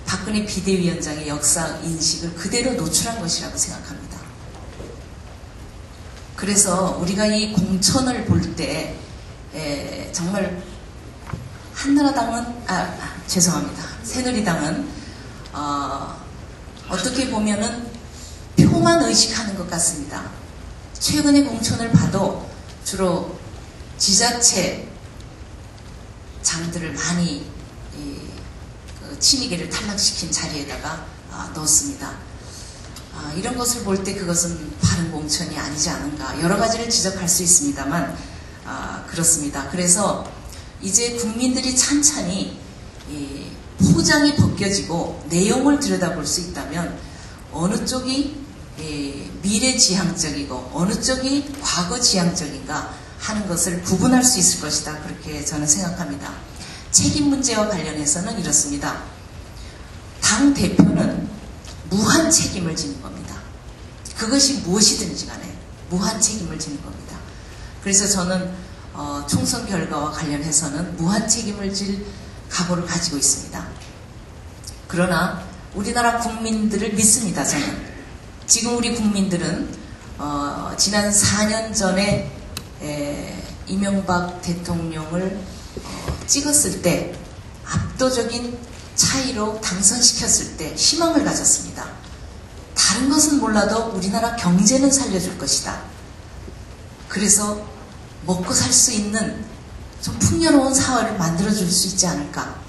박근혜 비대위원장의 역사 인식을 그대로 노출한 것이라고 생각합니다. 그래서 우리가 이 공천을 볼 때 정말 새누리당은 어떻게 보면은 표만 의식하는 것 같습니다. 최근의 공천을 봐도 주로 지자체 장들을 많이 친이계를 탈락시킨 자리에다가 넣었습니다. 이런 것을 볼 때 그것은 바른 공천이 아니지 않은가, 여러 가지를 지적할 수 있습니다만 그렇습니다. 그래서 이제 국민들이 찬찬히 포장이 벗겨지고 내용을 들여다볼 수 있다면 어느 쪽이 미래지향적이고 어느 쪽이 과거지향적인가 하는 것을 구분할 수 있을 것이다, 그렇게 저는 생각합니다. 책임 문제와 관련해서는 이렇습니다. 당 대표는 무한 책임을 지는 겁니다. 그것이 무엇이든지 간에 무한 책임을 지는 겁니다. 그래서 저는 총선 결과와 관련해서는 무한 책임을 질 각오를 가지고 있습니다. 그러나 우리나라 국민들을 믿습니다. 저는 지금 우리 국민들은 지난 4년 전에 이명박 대통령을 찍었을 때 압도적인 차이로 당선시켰을 때 희망을 가졌습니다. 다른 것은 몰라도 우리나라 경제는 살려줄 것이다. 그래서 먹고 살 수 있는 좀 풍요로운 사회를 만들어줄 수 있지 않을까,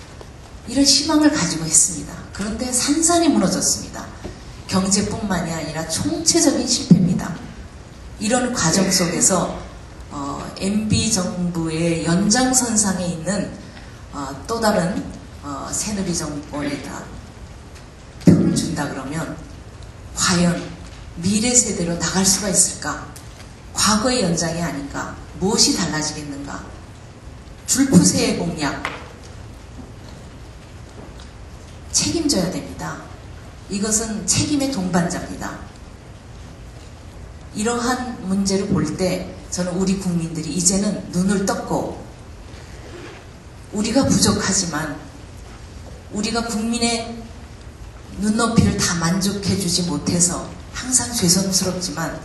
이런 희망을 가지고 했습니다. 그런데 산산이 무너졌습니다. 경제뿐만이 아니라 총체적인 실패입니다. 이런 과정 속에서 MB 정부의 연장선상에 있는 또 다른 새누리 정권에다 표를 준다 그러면 과연 미래 세대로 나갈 수가 있을까? 과거의 연장이 아닌가? 무엇이 달라지겠는가? 줄푸세의 공약 책임져야 됩니다. 이것은 책임의 동반자입니다. 이러한 문제를 볼 때 저는 우리 국민들이 이제는 눈을 떴고, 우리가 부족하지만 우리가 국민의 눈높이를 다 만족해주지 못해서 항상 죄송스럽지만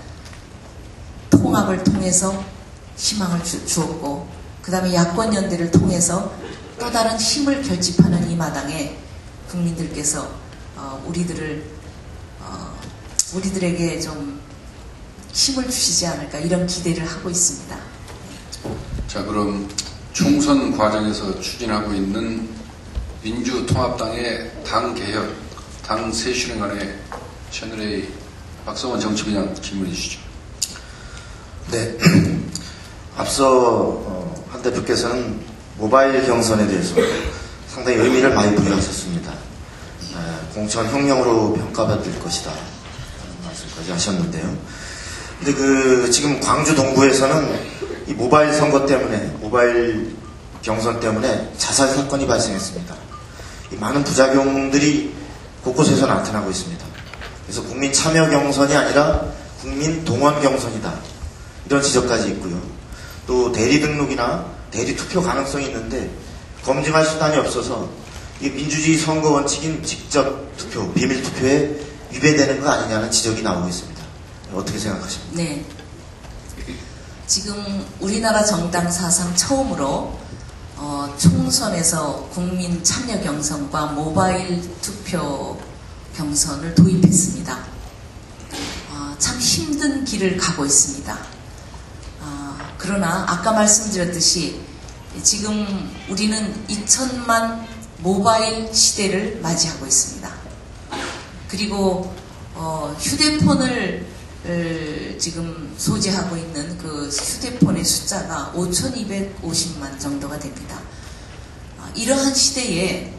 통합을 통해서 희망을 주었고, 그 다음에 야권연대를 통해서 또 다른 힘을 결집하는 이 마당에 국민들께서 우리들에게 좀 힘을 주시지 않을까, 이런 기대를 하고 있습니다. 자, 그럼 총선 과정에서 추진하고 있는 민주통합당의 당개혁, 당 쇄신에 채널A 박성원 정치부장 질문해 주시죠. 네. 앞서 한 대표께서는 모바일 경선에 대해서 상당히 의미를 많이 부여하셨습니다. 공천 혁명으로 평가받을 것이다 라는 말씀까지 하셨는데요. 근데 지금 광주 동부에서는 이 모바일 선거 때문에, 모바일 경선 때문에 자살 사건이 발생했습니다. 이 많은 부작용들이 곳곳에서 나타나고 있습니다. 그래서 국민 참여 경선이 아니라 국민 동원 경선이다. 이런 지적까지 있고요. 또 대리 등록이나 대리 투표 가능성이 있는데 검증할 수단이 없어서 이 민주주의 선거 원칙인 직접 투표, 비밀 투표에 위배되는 거 아니냐는 지적이 나오고 있습니다. 어떻게 생각하십니까? 네. 지금 우리나라 정당 사상 처음으로 총선에서 국민 참여 경선과 모바일 투표 경선을 도입했습니다. 참 힘든 길을 가고 있습니다. 그러나 아까 말씀드렸듯이 지금 우리는 2000만 모바일 시대를 맞이하고 있습니다. 그리고 휴대폰을 지금 소지하고 있는 그 휴대폰의 숫자가 5250만 정도가 됩니다. 이러한 시대에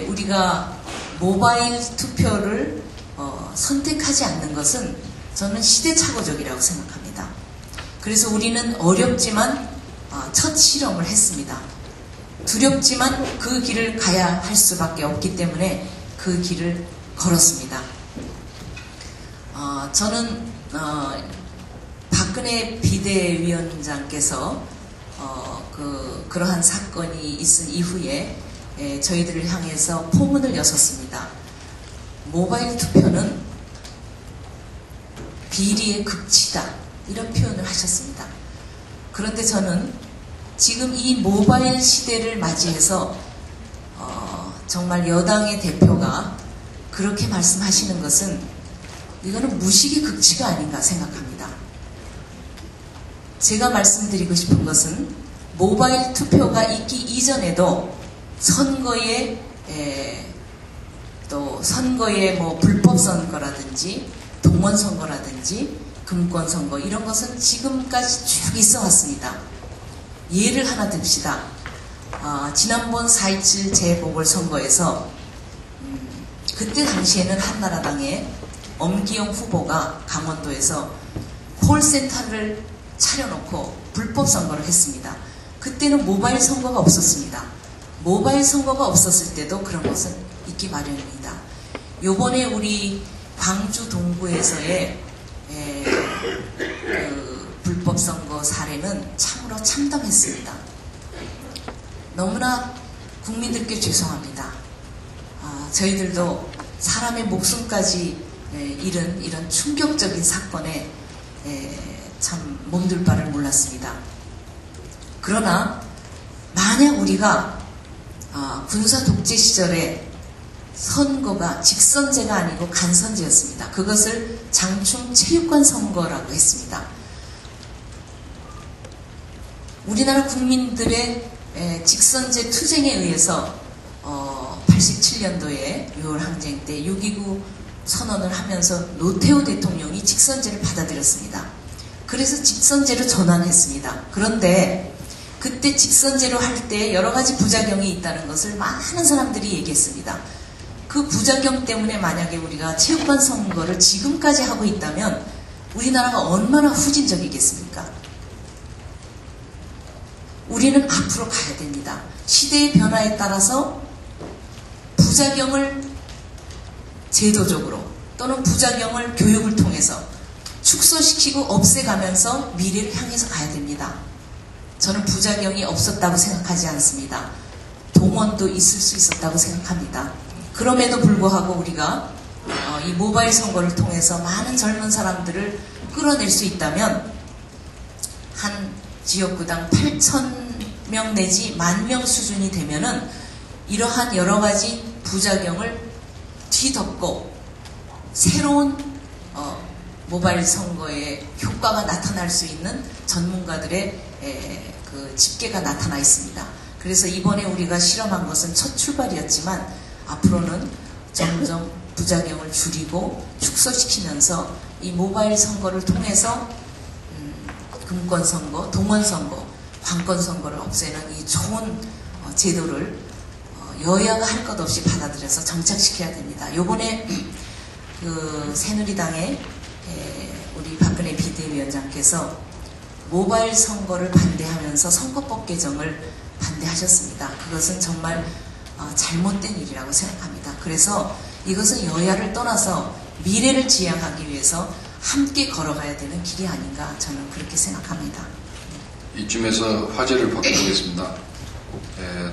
우리가 모바일 투표를 선택하지 않는 것은 저는 시대착오적이라고 생각합니다. 그래서 우리는 어렵지만 첫 실험을 했습니다. 두렵지만 그 길을 가야 할 수밖에 없기 때문에 그 길을 걸었습니다. 저는 박근혜 비대위원장께서 그러한 사건이 있은 이후에 저희들을 향해서 포문을 여섰습니다. 모바일 투표는 비리의 극치다, 이런 표현을 하셨습니다. 그런데 저는 지금 이 모바일 시대를 맞이해서 정말 여당의 대표가 그렇게 말씀하시는 것은 이거는 무식의 극치가 아닌가 생각합니다. 제가 말씀드리고 싶은 것은 모바일 투표가 있기 이전에도 선거에 또 선거에 뭐 불법 선거라든지 동원 선거라든지 금권 선거 이런 것은 지금까지 쭉 있어 왔습니다. 예를 하나 듭시다. 지난번 4.27 재보궐선거에서 그때 당시에는 한나라당의 엄기영 후보가 강원도에서 콜센터를 차려놓고 불법 선거를 했습니다. 그때는 모바일 선거가 없었습니다. 모바일 선거가 없었을 때도 그런 것은 있기 마련입니다. 요번에 우리 광주 동구에서의 그 불법 선거 사례는 참으로 참담했습니다. 너무나 국민들께 죄송합니다. 저희들도 사람의 목숨까지 잃은 이런 충격적인 사건에 참 몸둘 바를 몰랐습니다. 그러나 만약 우리가 군사 독재 시절에 선거가 직선제가 아니고 간선제였습니다. 그것을 장충 체육관 선거라고 했습니다. 우리나라 국민들의 직선제 투쟁에 의해서 87년도에 6월 항쟁 때 6.29 선언을 하면서 노태우 대통령이 직선제를 받아들였습니다. 그래서 직선제로 전환했습니다. 그런데 그때 직선제로 할 때 여러 가지 부작용이 있다는 것을 많은 사람들이 얘기했습니다. 그 부작용 때문에 만약에 우리가 체육관 선거를 지금까지 하고 있다면 우리나라가 얼마나 후진적이겠습니까? 우리는 앞으로 가야 됩니다. 시대의 변화에 따라서 부작용을 제도적으로 또는 부작용을 교육을 통해서 축소시키고 없애가면서 미래를 향해서 가야 됩니다. 저는 부작용이 없었다고 생각하지 않습니다. 동원도 있을 수 있었다고 생각합니다. 그럼에도 불구하고 우리가 이 모바일 선거를 통해서 많은 젊은 사람들을 끌어낼 수 있다면 한 지역구당 8,000명 내지 10,000명 수준이 되면은 이러한 여러 가지 부작용을 뒤덮고 새로운 모바일 선거의 효과가 나타날 수 있는 전문가들의 그 집계가 나타나 있습니다. 그래서 이번에 우리가 실험한 것은 첫 출발이었지만 앞으로는 점점 부작용을 줄이고 축소시키면서 이 모바일 선거를 통해서 금권 선거, 동원 선거, 관권 선거를 없애는 이 좋은 제도를 여야가 할 것 없이 받아들여서 정착시켜야 됩니다. 요번에 그 새누리당의 우리 박근혜 비대위원장께서 모바일 선거를 반대하면서 선거법 개정을 반대하셨습니다. 그것은 정말 잘못된 일이라고 생각합니다. 그래서 이것은 여야를 떠나서 미래를 지향하기 위해서 함께 걸어가야 되는 길이 아닌가 저는 그렇게 생각합니다. 이쯤에서 화제를 바꿔보겠습니다.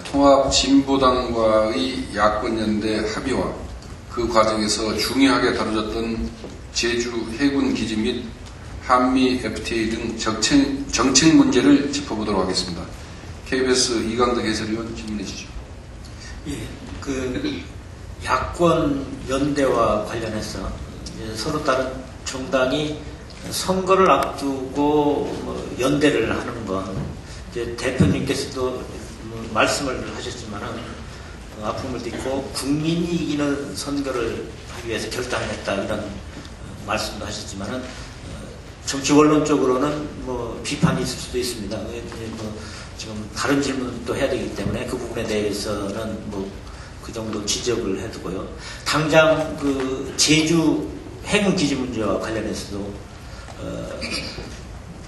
통합진보당과의 야권연대 합의와 그 과정에서 중요하게 다뤄졌던 제주 해군기지 및 한미 FTA 등 정책 문제를 짚어보도록 하겠습니다. KBS 이강덕 해설위원 질문해 주시죠. 예, 그 야권 연대와 관련해서 서로 다른 정당이 선거를 앞두고 연대를 하는 건 이제 대표님께서도 말씀을 하셨지만은 아픔을 딛고 국민이 이기는 선거를 하기 위해서 결단했다 이런 말씀도 하셨지만은 정치 원론적으로는 비판이 있을 수도 있습니다. 지금 다른 질문도 해야 되기 때문에 그 부분에 대해서는 그 정도 지적을 해두고요. 당장 그 제주 해군 기지 문제와 관련해서도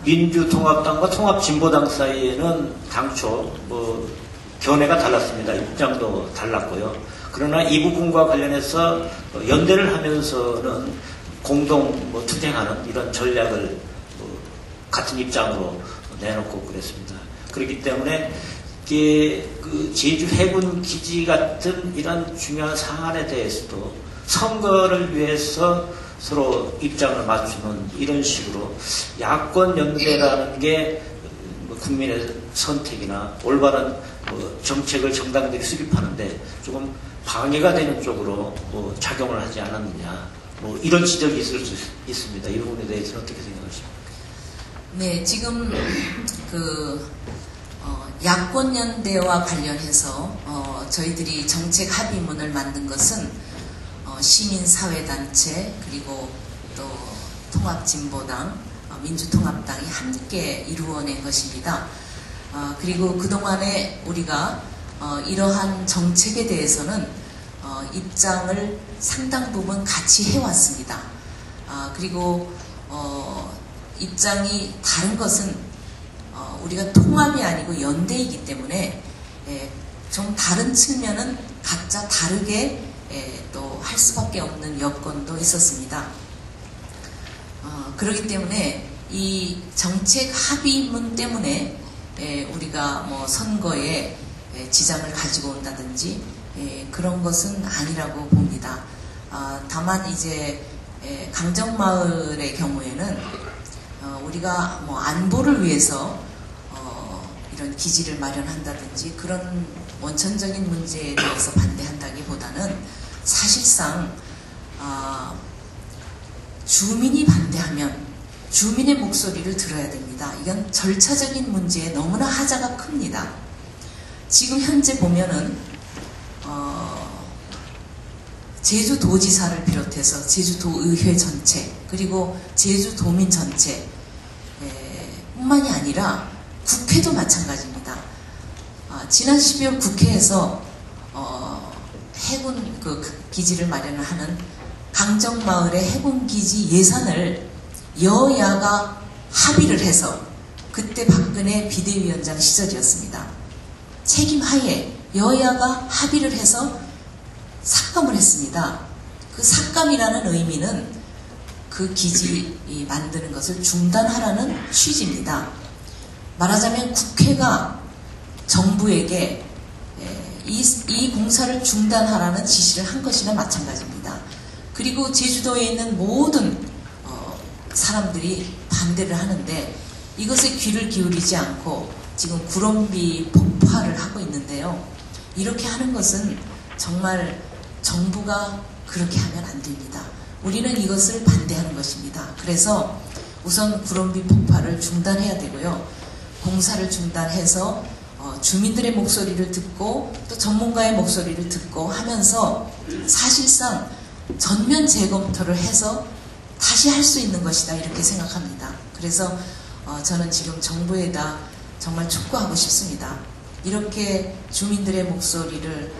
민주통합당과 통합진보당 사이에는 당초 견해가 달랐습니다. 입장도 달랐고요. 그러나 이 부분과 관련해서 연대를 하면서는 공동 투쟁하는 이런 전략을 같은 입장으로 내놓고 그랬습니다. 그렇기 때문에 그 제주 해군 기지 같은 이런 중요한 사안에 대해서도 선거를 위해서 서로 입장을 맞추는 이런 식으로 야권 연대라는 게 국민의 선택이나 올바른 정책을 정당들이 수립하는데 조금 방해가 되는 쪽으로 작용을 하지 않았느냐 이런 지적이 있을 수 있습니다. 이 부분에 대해서는 어떻게 생각하십니까? 네, 지금 야권 연대와 관련해서 저희들이 정책 합의문을 만든 것은 시민사회단체 그리고 또 통합진보당, 민주통합당이 함께 이루어낸 것입니다. 그리고 그동안에 우리가 이러한 정책에 대해서는 입장을 상당 부분 같이 해왔습니다. 그리고 입장이 다른 것은 우리가 통합이 아니고 연대이기 때문에 좀 다른 측면은 각자 다르게 또 할 수밖에 없는 여건도 있었습니다. 그렇기 때문에 이 정책 합의문 때문에 우리가 선거에 지장을 가지고 온다든지 그런 것은 아니라고 봅니다. 다만 이제 강정마을의 경우에는 우리가 안보를 위해서 이런 기지를 마련한다든지 그런 원천적인 문제에 대해서 반대한다기보다는 사실상 주민이 반대하면 주민의 목소리를 들어야 됩니다. 이건 절차적인 문제에 너무나 하자가 큽니다. 지금 현재 보면은 제주도지사를 비롯해서 제주도의회 전체 그리고 제주도민 전체 뿐만이 아니라 국회도 마찬가지입니다. 지난 12월 국회에서 해군 기지를 마련을 하는 강정마을의 해군기지 예산을 여야가 합의를 해서 그때 박근혜 비대위원장 시절이었습니다. 책임하에 여야가 합의를 해서 삭감을 했습니다. 그 삭감이라는 의미는 그 기지 만드는 것을 중단하라는 취지입니다. 말하자면 국회가 정부에게 이 공사를 중단하라는 지시를 한 것이나 마찬가지입니다. 그리고 제주도에 있는 모든 사람들이 반대를 하는데 이것에 귀를 기울이지 않고 지금 구럼비 폭파를 하고 있는데요. 이렇게 하는 것은 정말 정부가 그렇게 하면 안 됩니다. 우리는 이것을 반대하는 것입니다. 그래서 우선 구럼비 폭파를 중단해야 되고요. 공사를 중단해서 주민들의 목소리를 듣고 또 전문가의 목소리를 듣고 하면서 사실상 전면 재검토를 해서 다시 할 수 있는 것이다 이렇게 생각합니다. 그래서 저는 지금 정부에다 정말 촉구하고 싶습니다. 이렇게 주민들의 목소리를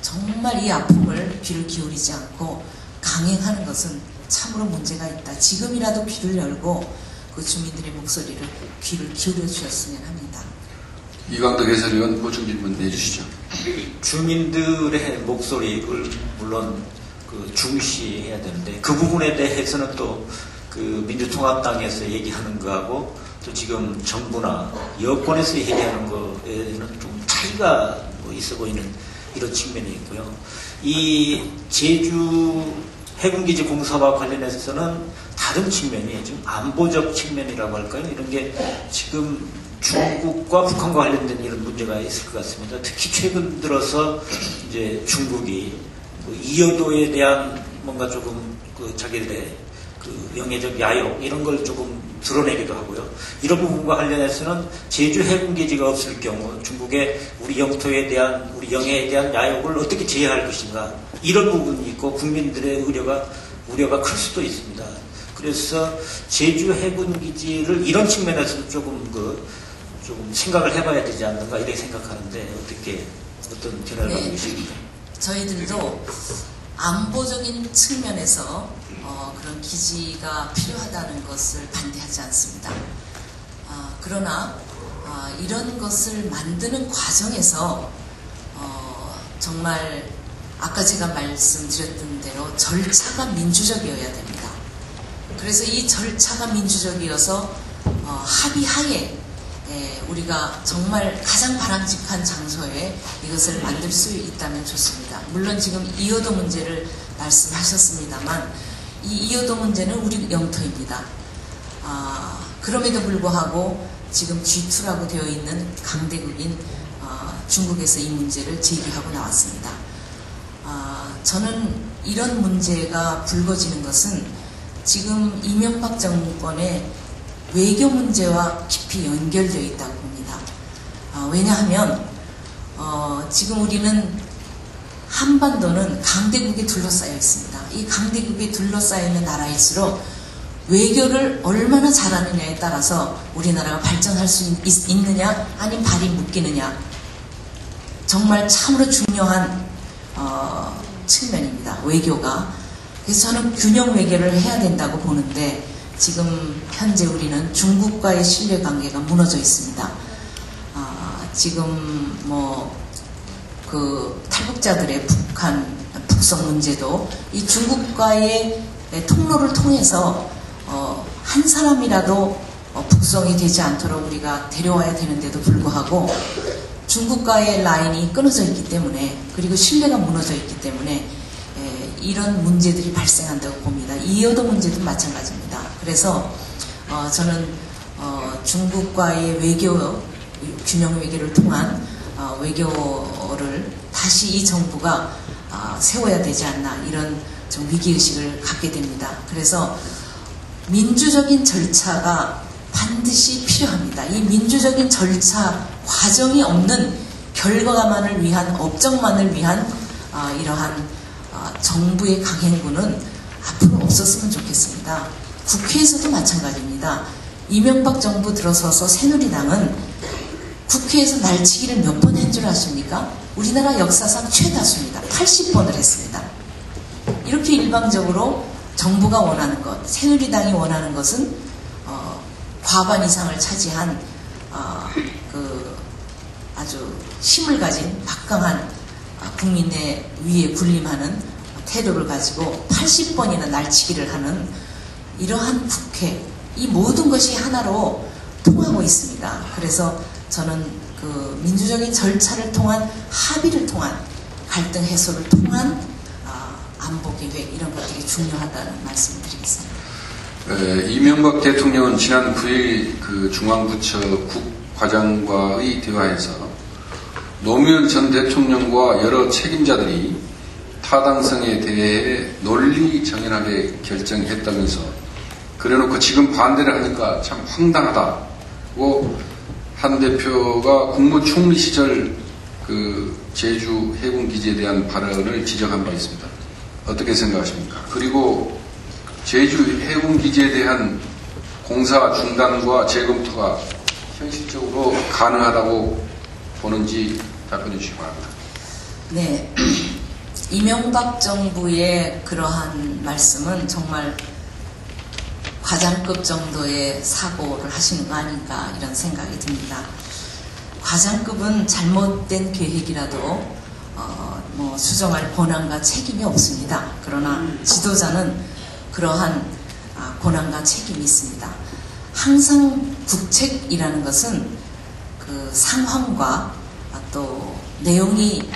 정말 이 아픔을 귀를 기울이지 않고 강행하는 것은 참으로 문제가 있다. 지금이라도 귀를 열고 그 주민들의 목소리를 귀를 기울여 주셨으면 합니다. 이광덕 해설위원 보충 질문 내주시죠. 주민들의 목소리를 물론 중시해야 되는데 그 부분에 대해서는 또 그 민주통합당에서 얘기하는 거하고 또 지금 정부나 여권에서 얘기하는 거에는 좀 차이가 있어 보이는 이런 측면이 있고요. 이 제주 해군기지 공사와 관련해서는 다른 측면이 지금 안보적 측면이라고 할까요? 이런 게 지금 중국과 북한과 관련된 이런 문제가 있을 것 같습니다. 특히 최근 들어서 이제 중국이 이여도에 대한 뭔가 조금 자기들의 영해적 야욕 이런 걸 조금 드러내기도 하고요. 이런 부분과 관련해서는 제주 해군기지가 없을 경우 중국의 우리 영토에 대한 우리 영해에 대한 야욕을 어떻게 제어할 것인가 이런 부분이 있고 국민들의 우려가 클 수도 있습니다. 그래서 제주 해군기지를 이런 측면에서 조금 생각을 해봐야 되지 않는가 이렇게 생각하는데 어떤 견해를 갖고 계십니까? 저희들도 안보적인 측면에서 그런 기지가 필요하다는 것을 반대하지 않습니다. 그러나 이런 것을 만드는 과정에서 정말 아까 제가 말씀드렸던 대로 절차가 민주적이어야 됩니다. 그래서 이 절차가 민주적이어서 합의하에 우리가 정말 가장 바람직한 장소에 이것을 만들 수 있다면 좋습니다. 물론 지금 이여도 문제를 말씀하셨습니다만 이 이여도 문제는 우리 영토입니다. 그럼에도 불구하고 지금 G2라고 되어 있는 강대국인 중국에서 이 문제를 제기하고 나왔습니다. 저는 이런 문제가 불거지는 것은 지금 이명박 정권의 외교 문제와 깊이 연결되어 있다고 봅니다. 왜냐하면 지금 우리는 한반도는 강대국에 둘러싸여 있습니다. 이 강대국에 둘러싸여 있는 나라일수록 외교를 얼마나 잘하느냐에 따라서 우리나라가 발전할 수 있느냐 아니면 발이 묶이느냐 정말 참으로 중요한 측면입니다. 외교가. 그래서 저는 균형 외교를 해야 된다고 보는데 지금 현재 우리는 중국과의 신뢰관계가 무너져 있습니다. 지금 탈북자들의 북송 문제도 이 중국과의 통로를 통해서 한 사람이라도 북송이 되지 않도록 우리가 데려와야 되는데도 불구하고 중국과의 라인이 끊어져 있기 때문에 그리고 신뢰가 무너져 있기 때문에 이런 문제들이 발생한다고 봅니다. 이여도 문제도 마찬가지입니다. 그래서 저는 중국과의 균형 외교를 통한 외교를 다시 이 정부가 세워야 되지 않나 이런 좀 위기의식을 갖게 됩니다. 그래서 민주적인 절차가 반드시 필요합니다. 이 민주적인 절차 과정이 없는 결과만을 위한 업적만을 위한 이러한 정부의 강행군은 앞으로 없었으면 좋겠습니다. 국회에서도 마찬가지입니다. 이명박 정부 들어서서 새누리당은 국회에서 날치기를 몇 번 한 줄 아십니까? 우리나라 역사상 최다수입니다. 80번을 했습니다. 이렇게 일방적으로 정부가 원하는 것, 새누리당이 원하는 것은 과반 이상을 차지한 아주 힘을 가진 막강한 국민의 위에 군림하는 태도를 가지고 80번이나 날치기를 하는 이러한 국회, 이 모든 것이 하나로 통하고 있습니다. 그래서 저는 그 민주적인 절차를 통한 합의를 통한 갈등 해소를 통한 안보 계획 이런 것들이 중요하다는 말씀을 드리겠습니다. 이명박 대통령은 지난 9일 그 중앙부처 국과장과의 대화에서 노무현 전 대통령과 여러 책임자들이 타당성에 대해 논리정연하게 결정했다면서 그래놓고 지금 반대를 하니까 참 황당하다고 한 대표가 국무총리 시절 그 제주 해군기지에 대한 발언을 지적한 바 있습니다. 어떻게 생각하십니까? 그리고 제주 해군기지에 대한 공사 중단과 재검토가 현실적으로 가능하다고 보는지 답변해 주시기 바랍니다. 네. 이명박 정부의 그러한 말씀은 정말 과장급 정도의 사고를 하시는 거 아닌가 이런 생각이 듭니다. 과장급은 잘못된 계획이라도 수정할 권한과 책임이 없습니다. 그러나 지도자는 그러한 권한과 책임이 있습니다. 항상 국책이라는 것은 그 상황과 또 내용이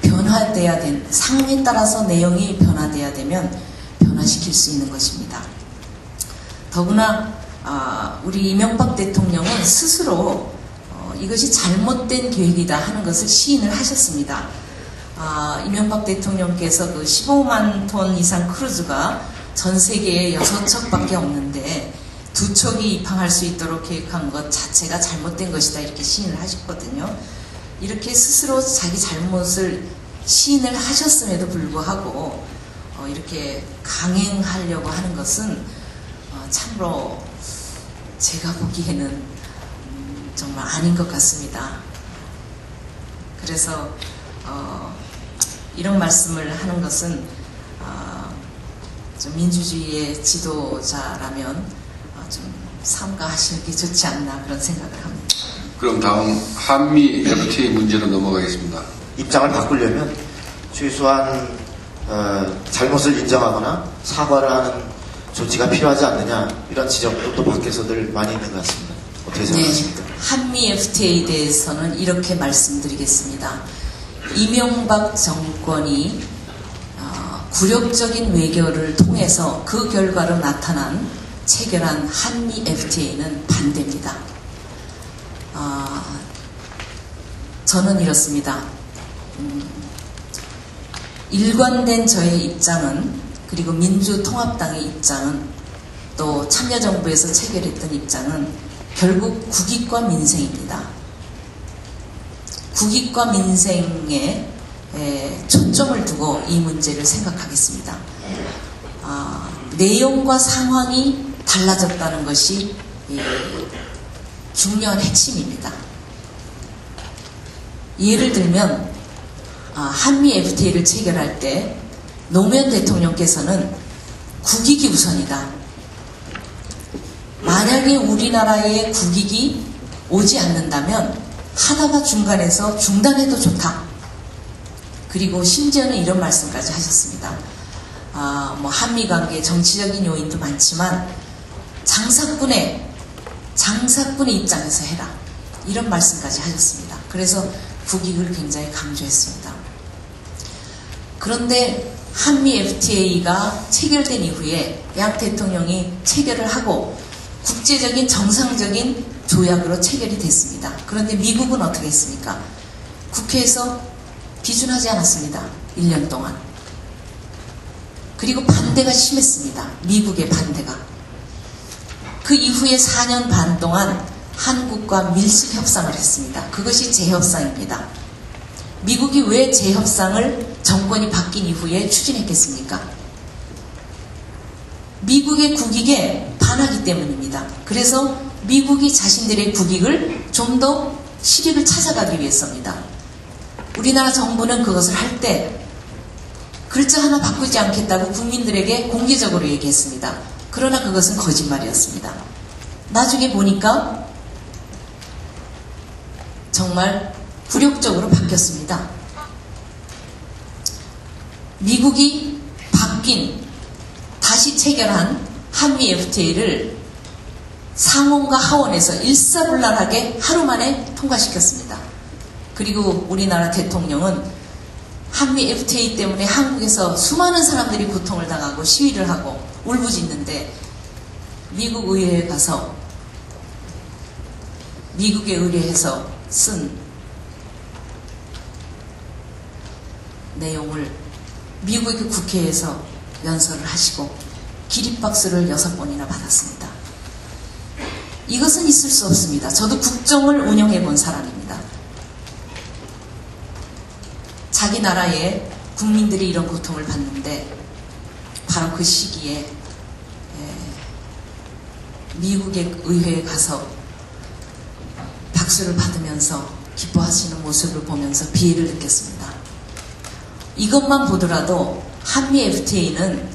변화돼야 된 상황에 따라서 내용이 변화돼야 되면 변화시킬 수 있는 것입니다. 더구나 우리 이명박 대통령은 스스로 이것이 잘못된 계획이다 하는 것을 시인을 하셨습니다. 이명박 대통령께서 그 15만 톤 이상 크루즈가 전 세계에 6척밖에 없는데 2척이 입항할 수 있도록 계획한 것 자체가 잘못된 것이다 이렇게 시인을 하셨거든요. 이렇게 스스로 자기 잘못을 시인을 하셨음에도 불구하고 이렇게 강행하려고 하는 것은 참으로 제가 보기에는 정말 아닌 것 같습니다. 그래서 이런 말씀을 하는 것은 좀 민주주의의 지도자라면 좀 삼가하시는 게 좋지 않나 그런 생각을 합니다. 그럼 다음 한미 FTA 문제로 넘어가겠습니다. 입장을 바꾸려면 최소한 잘못을 인정하거나 사과를 하는 조치가 필요하지 않느냐 이런 지적도 또 밖에서들 많이 있는 것 같습니다. 어떻게 생각하십니까? 한미 FTA에 대해서는 이렇게 말씀드리겠습니다. 이명박 정권이 굴욕적인 외교를 통해서 그 결과로 나타난 체결한 한미 FTA는 반대입니다. 저는 이렇습니다. 일관된 저의 입장은 그리고 민주통합당의 입장은 또 참여정부에서 체결했던 입장은 결국 국익과 민생입니다. 국익과 민생에 초점을 두고 이 문제를 생각하겠습니다. 내용과 상황이 달라졌다는 것이 중요한 핵심입니다. 예를 들면 한미 FTA를 체결할 때 노무현 대통령께서는 국익이 우선이다. 만약에 우리나라의 국익이 오지 않는다면 하다가 중간에서 중단해도 좋다. 그리고 심지어는 이런 말씀까지 하셨습니다. 한미 관계 정치적인 요인도 많지만 장사꾼의 입장에서 해라. 이런 말씀까지 하셨습니다. 그래서 국익을 굉장히 강조했습니다. 그런데 한미 FTA가 체결된 이후에 양 대통령이 체결을 하고 국제적인 정상적인 조약으로 체결이 됐습니다. 그런데 미국은 어떻게 했습니까? 국회에서 비준하지 않았습니다. 1년 동안. 그리고 반대가 심했습니다. 미국의 반대가. 그 이후에 4년 반 동안 한국과 밀집 협상을 했습니다. 그것이 재협상입니다. 미국이 왜 재협상을 정권이 바뀐 이후에 추진했겠습니까? 미국의 국익에 반하기 때문입니다. 그래서 미국이 자신들의 국익을 좀 더 실익을 찾아가기 위해서입니다. 우리나라 정부는 그것을 할 때 글자 하나 바꾸지 않겠다고 국민들에게 공개적으로 얘기했습니다. 그러나 그것은 거짓말이었습니다. 나중에 보니까 정말 굴욕적으로 바뀌었습니다. 미국이 바뀐 다시 체결한 한미 FTA를 상원과 하원에서 일사불란하게 하루 만에 통과시켰습니다. 그리고 우리나라 대통령은 한미 FTA 때문에 한국에서 수많은 사람들이 고통을 당하고 시위를 하고 울부짖는데 미국 의회에 가서 미국에 의뢰해서 쓴 내용을 미국의 그 국회에서 연설을 하시고 기립박수를 6번이나 받았습니다. 이것은 있을 수 없습니다. 저도 국정을 운영해 본 사람입니다. 자기 나라의 국민들이 이런 고통을 받는데 바로 그 시기에 미국의 의회에 가서 박수를 받으면서 기뻐하시는 모습을 보면서 비애를 느꼈습니다. 이것만 보더라도 한미 FTA는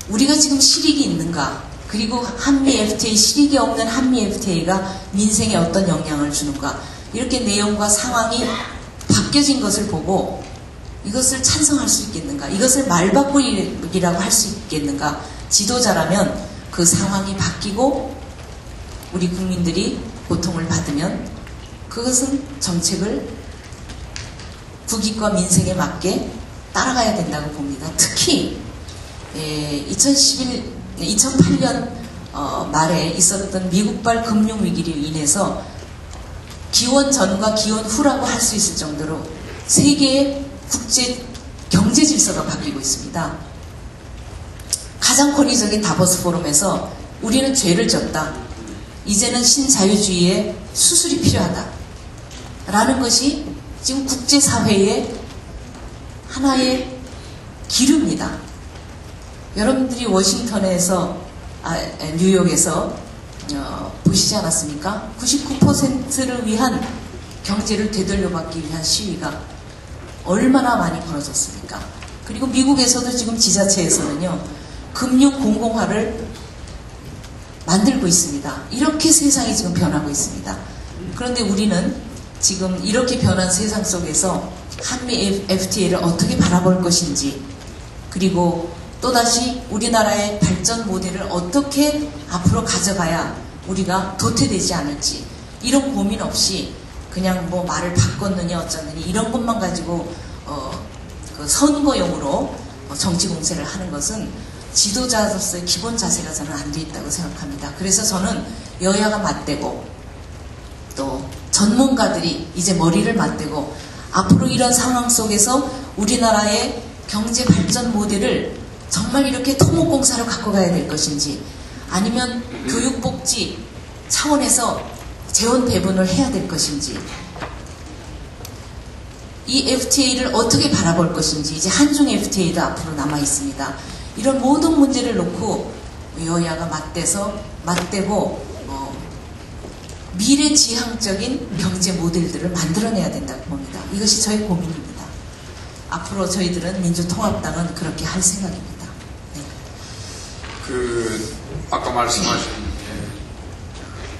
우리가 지금 실익이 있는가, 그리고 한미 FTA 실익이 없는 한미 FTA가 민생에 어떤 영향을 주는가, 이렇게 내용과 상황이 바뀌어진 것을 보고 이것을 찬성할 수 있겠는가? 이것을 말바꾸기라고 할 수 있겠는가? 지도자라면 그 상황이 바뀌고 우리 국민들이 고통을 받으면 그것은 정책을 국익과 민생에 맞게 따라가야 된다고 봅니다. 특히 2008년 말에 있었던 미국발 금융위기로 인해서 기원 전과 기원 후라고 할 수 있을 정도로 세계의 국제 경제 질서가 바뀌고 있습니다. 가장 권위적인 다보스 포럼에서 우리는 죄를 졌다. 이제는 신자유주의의 수술이 필요하다. 라는 것이 지금 국제사회의 하나의 기류입니다. 여러분들이 워싱턴에서, 뉴욕에서 보시지 않았습니까? 99%를 위한 경제를 되돌려받기 위한 시위가 얼마나 많이 벌어졌습니까? 그리고 미국에서도 지금 지자체에서는요, 금융 공공화를 만들고 있습니다. 이렇게 세상이 지금 변하고 있습니다. 그런데 우리는 지금 이렇게 변한 세상 속에서 한미 FTA를 어떻게 바라볼 것인지, 그리고 또다시 우리나라의 발전 모델을 어떻게 앞으로 가져가야 우리가 도태되지 않을지, 이런 고민 없이 그냥 뭐 말을 바꿨느냐 어쩌느니 이런 것만 가지고 그 선거용으로 정치 공세를 하는 것은 지도자로서의 기본 자세가 저는 안 돼 있다고 생각합니다. 그래서 저는 여야가 맞대고 또 전문가들이 이제 머리를 맞대고 앞으로 이런 상황 속에서 우리나라의 경제 발전 모델을 정말 이렇게 토목공사로 갖고 가야 될 것인지, 아니면 교육복지 차원에서 재원 배분을 해야 될 것인지, 이 FTA를 어떻게 바라볼 것인지, 이제 한중 FTA도 앞으로 남아 있습니다. 이런 모든 문제를 놓고 여야가 맞대고 미래지향적인 경제 모델들을 만들어내야 된다고 봅니다. 이것이 저의 고민입니다. 앞으로 저희들은 민주통합당은 그렇게 할 생각입니다. 네. 아까 말씀하신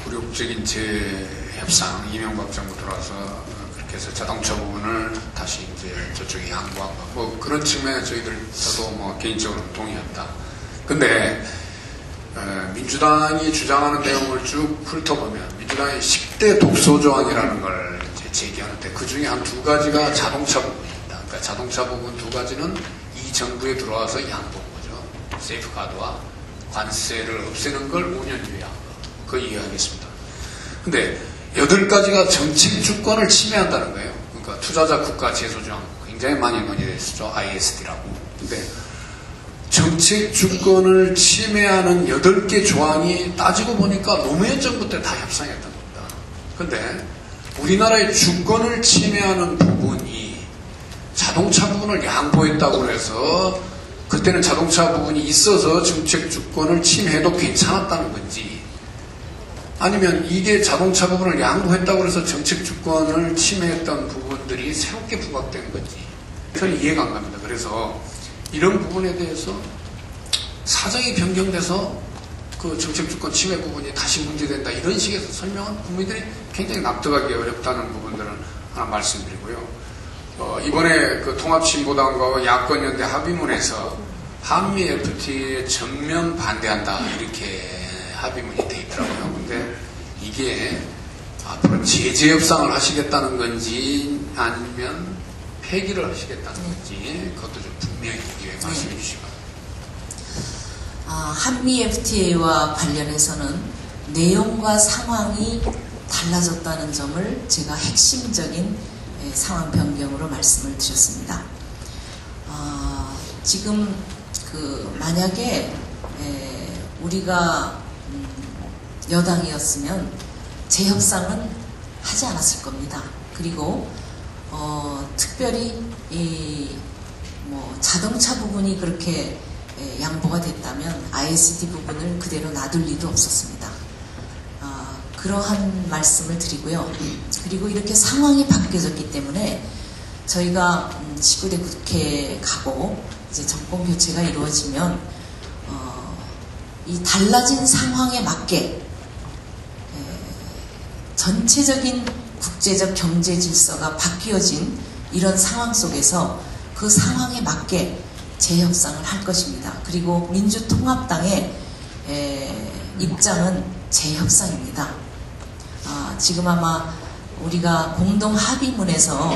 굴욕적인 재협상, 이명박 정부 들어와서 그렇게 해서 자동차 부분을 다시 이제 저쪽에 양보한 거, 뭐 그런 측면에 저도 뭐 개인적으로 동의합니다. 근데 민주당이 주장하는 내용을 쭉 훑어보면 민주당이 10대 독소 조항이라는 걸 제기하는데 그 중에 한 두 가지가 자동차 부분입니다. 그러니까 자동차 부분 두 가지는 이 정부에 들어와서 양보한 거죠. 세이프가드와 관세를 없애는 걸 5년 뒤에 한 거. 그거 이해하겠습니다. 근데 8가지가 정책 주권을 침해한다는 거예요. 그러니까 투자자 국가 제소 조항 굉장히 많이 논의됐었죠. ISD라고. 근데 정책 주권을 침해하는 8개 조항이 따지고 보니까 노무현 정부 때 다 협상했던 겁니다. 근데 우리나라의 주권을 침해하는 부분이 자동차 부분을 양보했다고 해서 그때는 자동차 부분이 있어서 정책 주권을 침해해도 괜찮았다는 건지, 아니면 이게 자동차 부분을 양보했다고 해서 정책 주권을 침해했던 부분들이 새롭게 부각된 건지 저는 이해가 안 갑니다. 그래서 이런 부분에 대해서 사정이 변경돼서 그 정책주권 침해 부분이 다시 문제된다, 이런 식에서 설명은 국민들이 굉장히 납득하기 어렵다는 부분들은 하나 말씀드리고요. 이번에 그 통합진보당과 야권연대 합의문에서 한미 FTA에 전면 반대한다, 이렇게 합의문이 돼 있더라고요. 근데 이게 앞으로 제재 협상을 하시겠다는 건지 아니면 폐기를 하시겠다는 건지 그것도 좀 분명히 말씀해 주시기 바랍니다. 한미 FTA와 관련해서는 내용과 상황이 달라졌다는 점을 제가 핵심적인 상황 변경으로 말씀을 드렸습니다. 지금 만약에 우리가 여당이었으면 재협상은 하지 않았을 겁니다. 그리고 특별히 자동차 부분이 그렇게 양보가 됐다면 ISD 부분을 그대로 놔둘 리도 없었습니다. 그러한 말씀을 드리고요. 그리고 이렇게 상황이 바뀌어졌기 때문에 저희가 19대 국회에 가고 이제 정권 교체가 이루어지면 이 달라진 상황에 맞게 전체적인 국제적 경제 질서가 바뀌어진 이런 상황 속에서 그 상황에 맞게 재협상을 할 것입니다. 그리고 민주통합당의 입장은 재협상입니다. 지금 아마 우리가 공동 합의문에서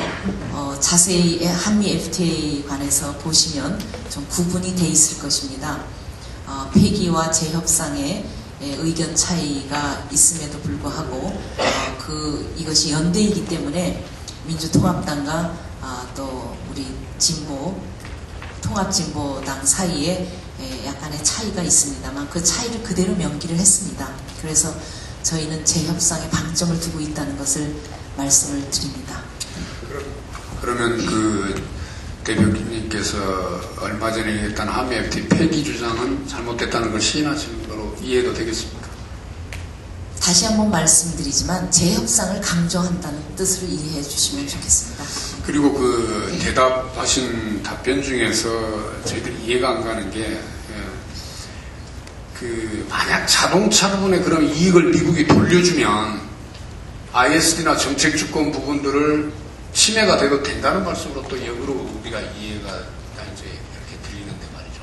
자세히 한미 FTA에 관해서 보시면 좀 구분이 돼 있을 것입니다. 폐기와 재협상의 의견 차이가 있음에도 불구하고 이것이 연대이기 때문에 민주통합당과 또 우리 통합진보당 사이에 약간의 차이가 있습니다만 그 차이를 그대로 명기를 했습니다. 그래서 저희는 재협상에 방점을 두고 있다는 것을 말씀을 드립니다. 그러면 그 대표님께서 얼마 전에 했던 한미 FTA 폐기 주장은 잘못됐다는 걸 시인하시는 거로 이해도 되겠습니까? 다시 한번 말씀드리지만 재협상을 강조한다는 뜻으로 이해해 주시면 좋겠습니다. 그리고 그 대답하신 답변 중에서 저희들이 이해가 안 가는 게 만약 자동차 부분에 그런 이익을 미국이 돌려주면 ISD나 정책 주권 부분들을 침해가 돼도 된다는 말씀으로 또 역으로 우리가 이해가 이제 이렇게 들리는데 말이죠.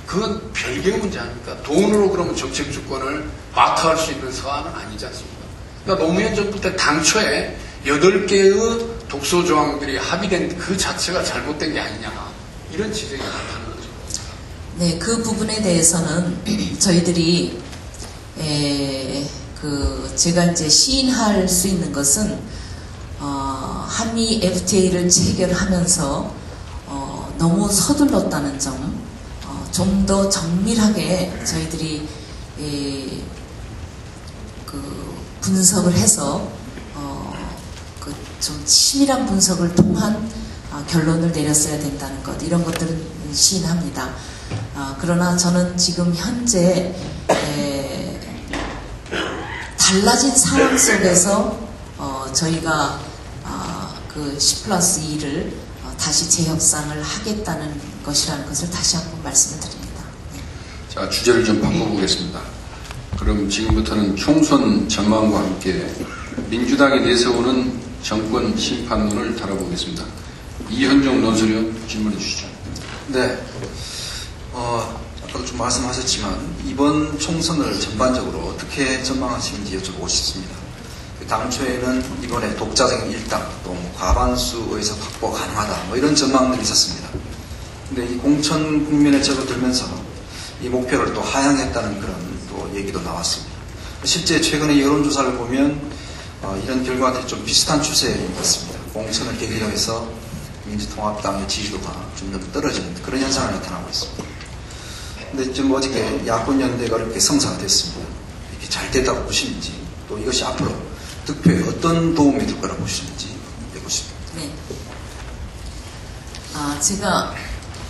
그건 별개의 문제 아닙니까? 돈으로 그러면 정책 주권을 마크할 수 있는 사안은 아니지 않습니까? 그러니까 노무현 정부 때 당초에 8개의 독소 조항들이 합의된 그 자체가 잘못된 게 아니냐 이런 지적이 나타나는 거죠. 네, 그 부분에 대해서는 저희들이 제가 이제 시인할 수 있는 것은 한미 FTA를 체결하면서 너무 서둘렀다는 점, 좀 더 정밀하게 저희들이 분석을 해서 좀 치밀한 분석을 통한 결론을 내렸어야 된다는 것, 이런 것들은 시인합니다. 그러나 저는 지금 현재 달라진 상황 속에서 저희가 그 10+2를 다시 재협상을 하겠다는 것이라는 것을 다시 한번 말씀을 드립니다. 네. 자, 주제를 좀 바꿔보겠습니다. 그럼 지금부터는 총선 전망과 함께 민주당이 내세우는 정권 심판론을 다뤄보겠습니다. 이현종 논설위원 질문해 주시죠. 네. 아까도 좀 말씀하셨지만 이번 총선을 전반적으로 어떻게 전망하시는지 여쭤보고 싶습니다. 당초에는 이번에 독자적인 일당 또 과반수 의석 확보 가능하다 이런 전망들이 있었습니다. 근데 이 공천 국면에 접어들면서 이 목표를 또 하향했다는 그런 또 얘기도 나왔습니다. 실제 최근의 여론조사를 보면 이런 결과들이 좀 비슷한 추세인 것 같습니다. 공천을 계기로 해서 민주통합당의 지지도가 점점 떨어지는 그런 현상이 나타나고 있습니다. 근데 좀 어저께 야권연대가 이렇게 성사가 됐습니다. 이렇게 잘 됐다고 보시는지 또 이것이 앞으로 득표에 어떤 도움이 될 거라고 보시는지 듣고 싶습니다. 네. 제가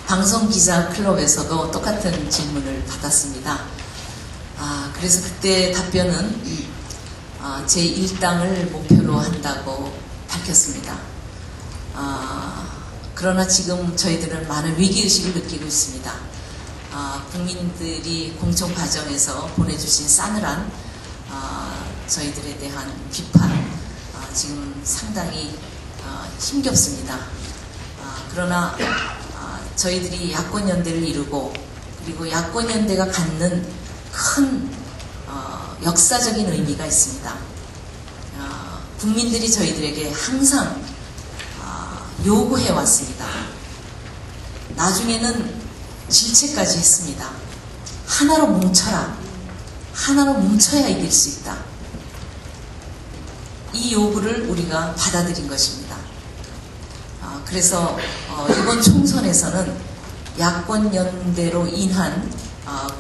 방송기자클럽에서도 똑같은 질문을 받았습니다. 그래서 그때 답변은 제 1당을 목표로 한다고 밝혔습니다. 그러나 지금 저희들은 많은 위기의식을 느끼고 있습니다. 국민들이 공천 과정에서 보내주신 싸늘한 저희들에 대한 비판 지금 상당히 힘겹습니다. 그러나 저희들이 야권연대를 이루고 그리고 야권연대가 갖는 큰 역사적인 의미가 있습니다. 국민들이 저희들에게 항상 요구해 왔습니다. 나중에는 질책까지 했습니다. 하나로 뭉쳐라. 하나로 뭉쳐야 이길 수 있다. 이 요구를 우리가 받아들인 것입니다. 그래서 이번 총선에서는 야권연대로 인한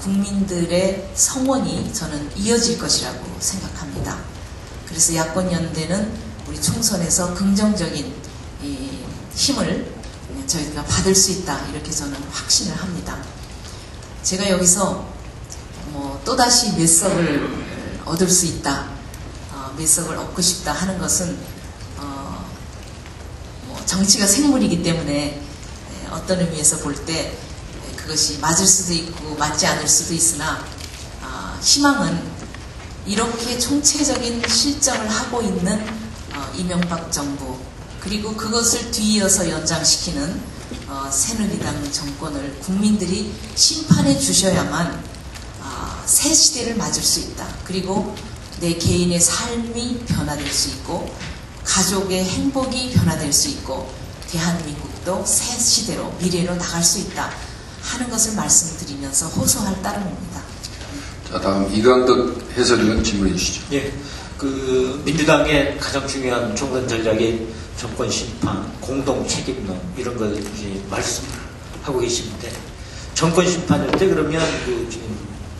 국민들의 성원이 저는 이어질 것이라고 생각합니다. 그래서 야권연대는 우리 총선에서 긍정적인 힘을 저희가 받을 수 있다, 이렇게 저는 확신을 합니다. 제가 여기서 또다시 몇 석을 얻을 수 있다, 몇 석을 얻고 싶다 하는 것은 정치가 생물이기 때문에 어떤 의미에서 볼 때 그것이 맞을 수도 있고 맞지 않을 수도 있으나 희망은 이렇게 총체적인 실정을 하고 있는 이명박 정부, 그리고 그것을 뒤이어서 연장시키는 새누리당 정권을 국민들이 심판해 주셔야만 새 시대를 맞을 수 있다. 그리고 내 개인의 삶이 변화될 수 있고 가족의 행복이 변화될 수 있고 대한민국도 새 시대로 미래로 나갈 수 있다 하는 것을 말씀드리면서 호소할 따름입니다. 자, 다음 이강덕 해설위원 질문해 주시죠. 예, 그 민주당의 가장 중요한 총선 전략이 정권 심판, 공동 책임론 이런 걸 이제 말씀하고 계시는데 정권 심판일 때 그러면 그 지금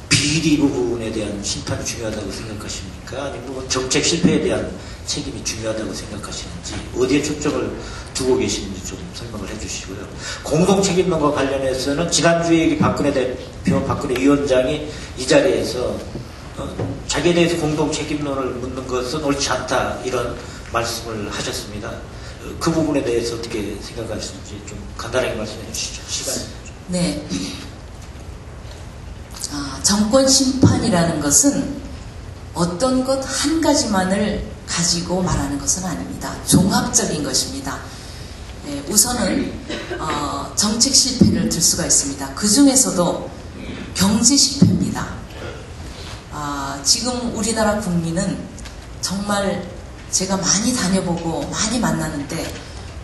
비리 부분에 대한 심판이 중요하다고 생각하십니까? 아니면 뭐 정책 실패에 대한 책임이 중요하다고 생각하시는지 어디에 초점을 두고 계시는지 좀 설명을 해주시고요. 공동 책임론과 관련해서는 지난주에 박근혜 대표, 박근혜 위원장이 이 자리에서 자기에 대해서 공동 책임론을 묻는 것은 옳지 않다 이런 말씀을 하셨습니다. 그 부분에 대해서 어떻게 생각하시는지 좀 간단하게 말씀해 주시죠. 시간이. 네. 정권 심판이라는 것은 어떤 것 한 가지만을 가지고 말하는 것은 아닙니다. 종합적인 것입니다. 우선은 정책 실패를 들 수가 있습니다. 그 중에서도 경제 실패입니다. 지금 우리나라 국민은 정말 제가 많이 다녀보고 많이 만나는데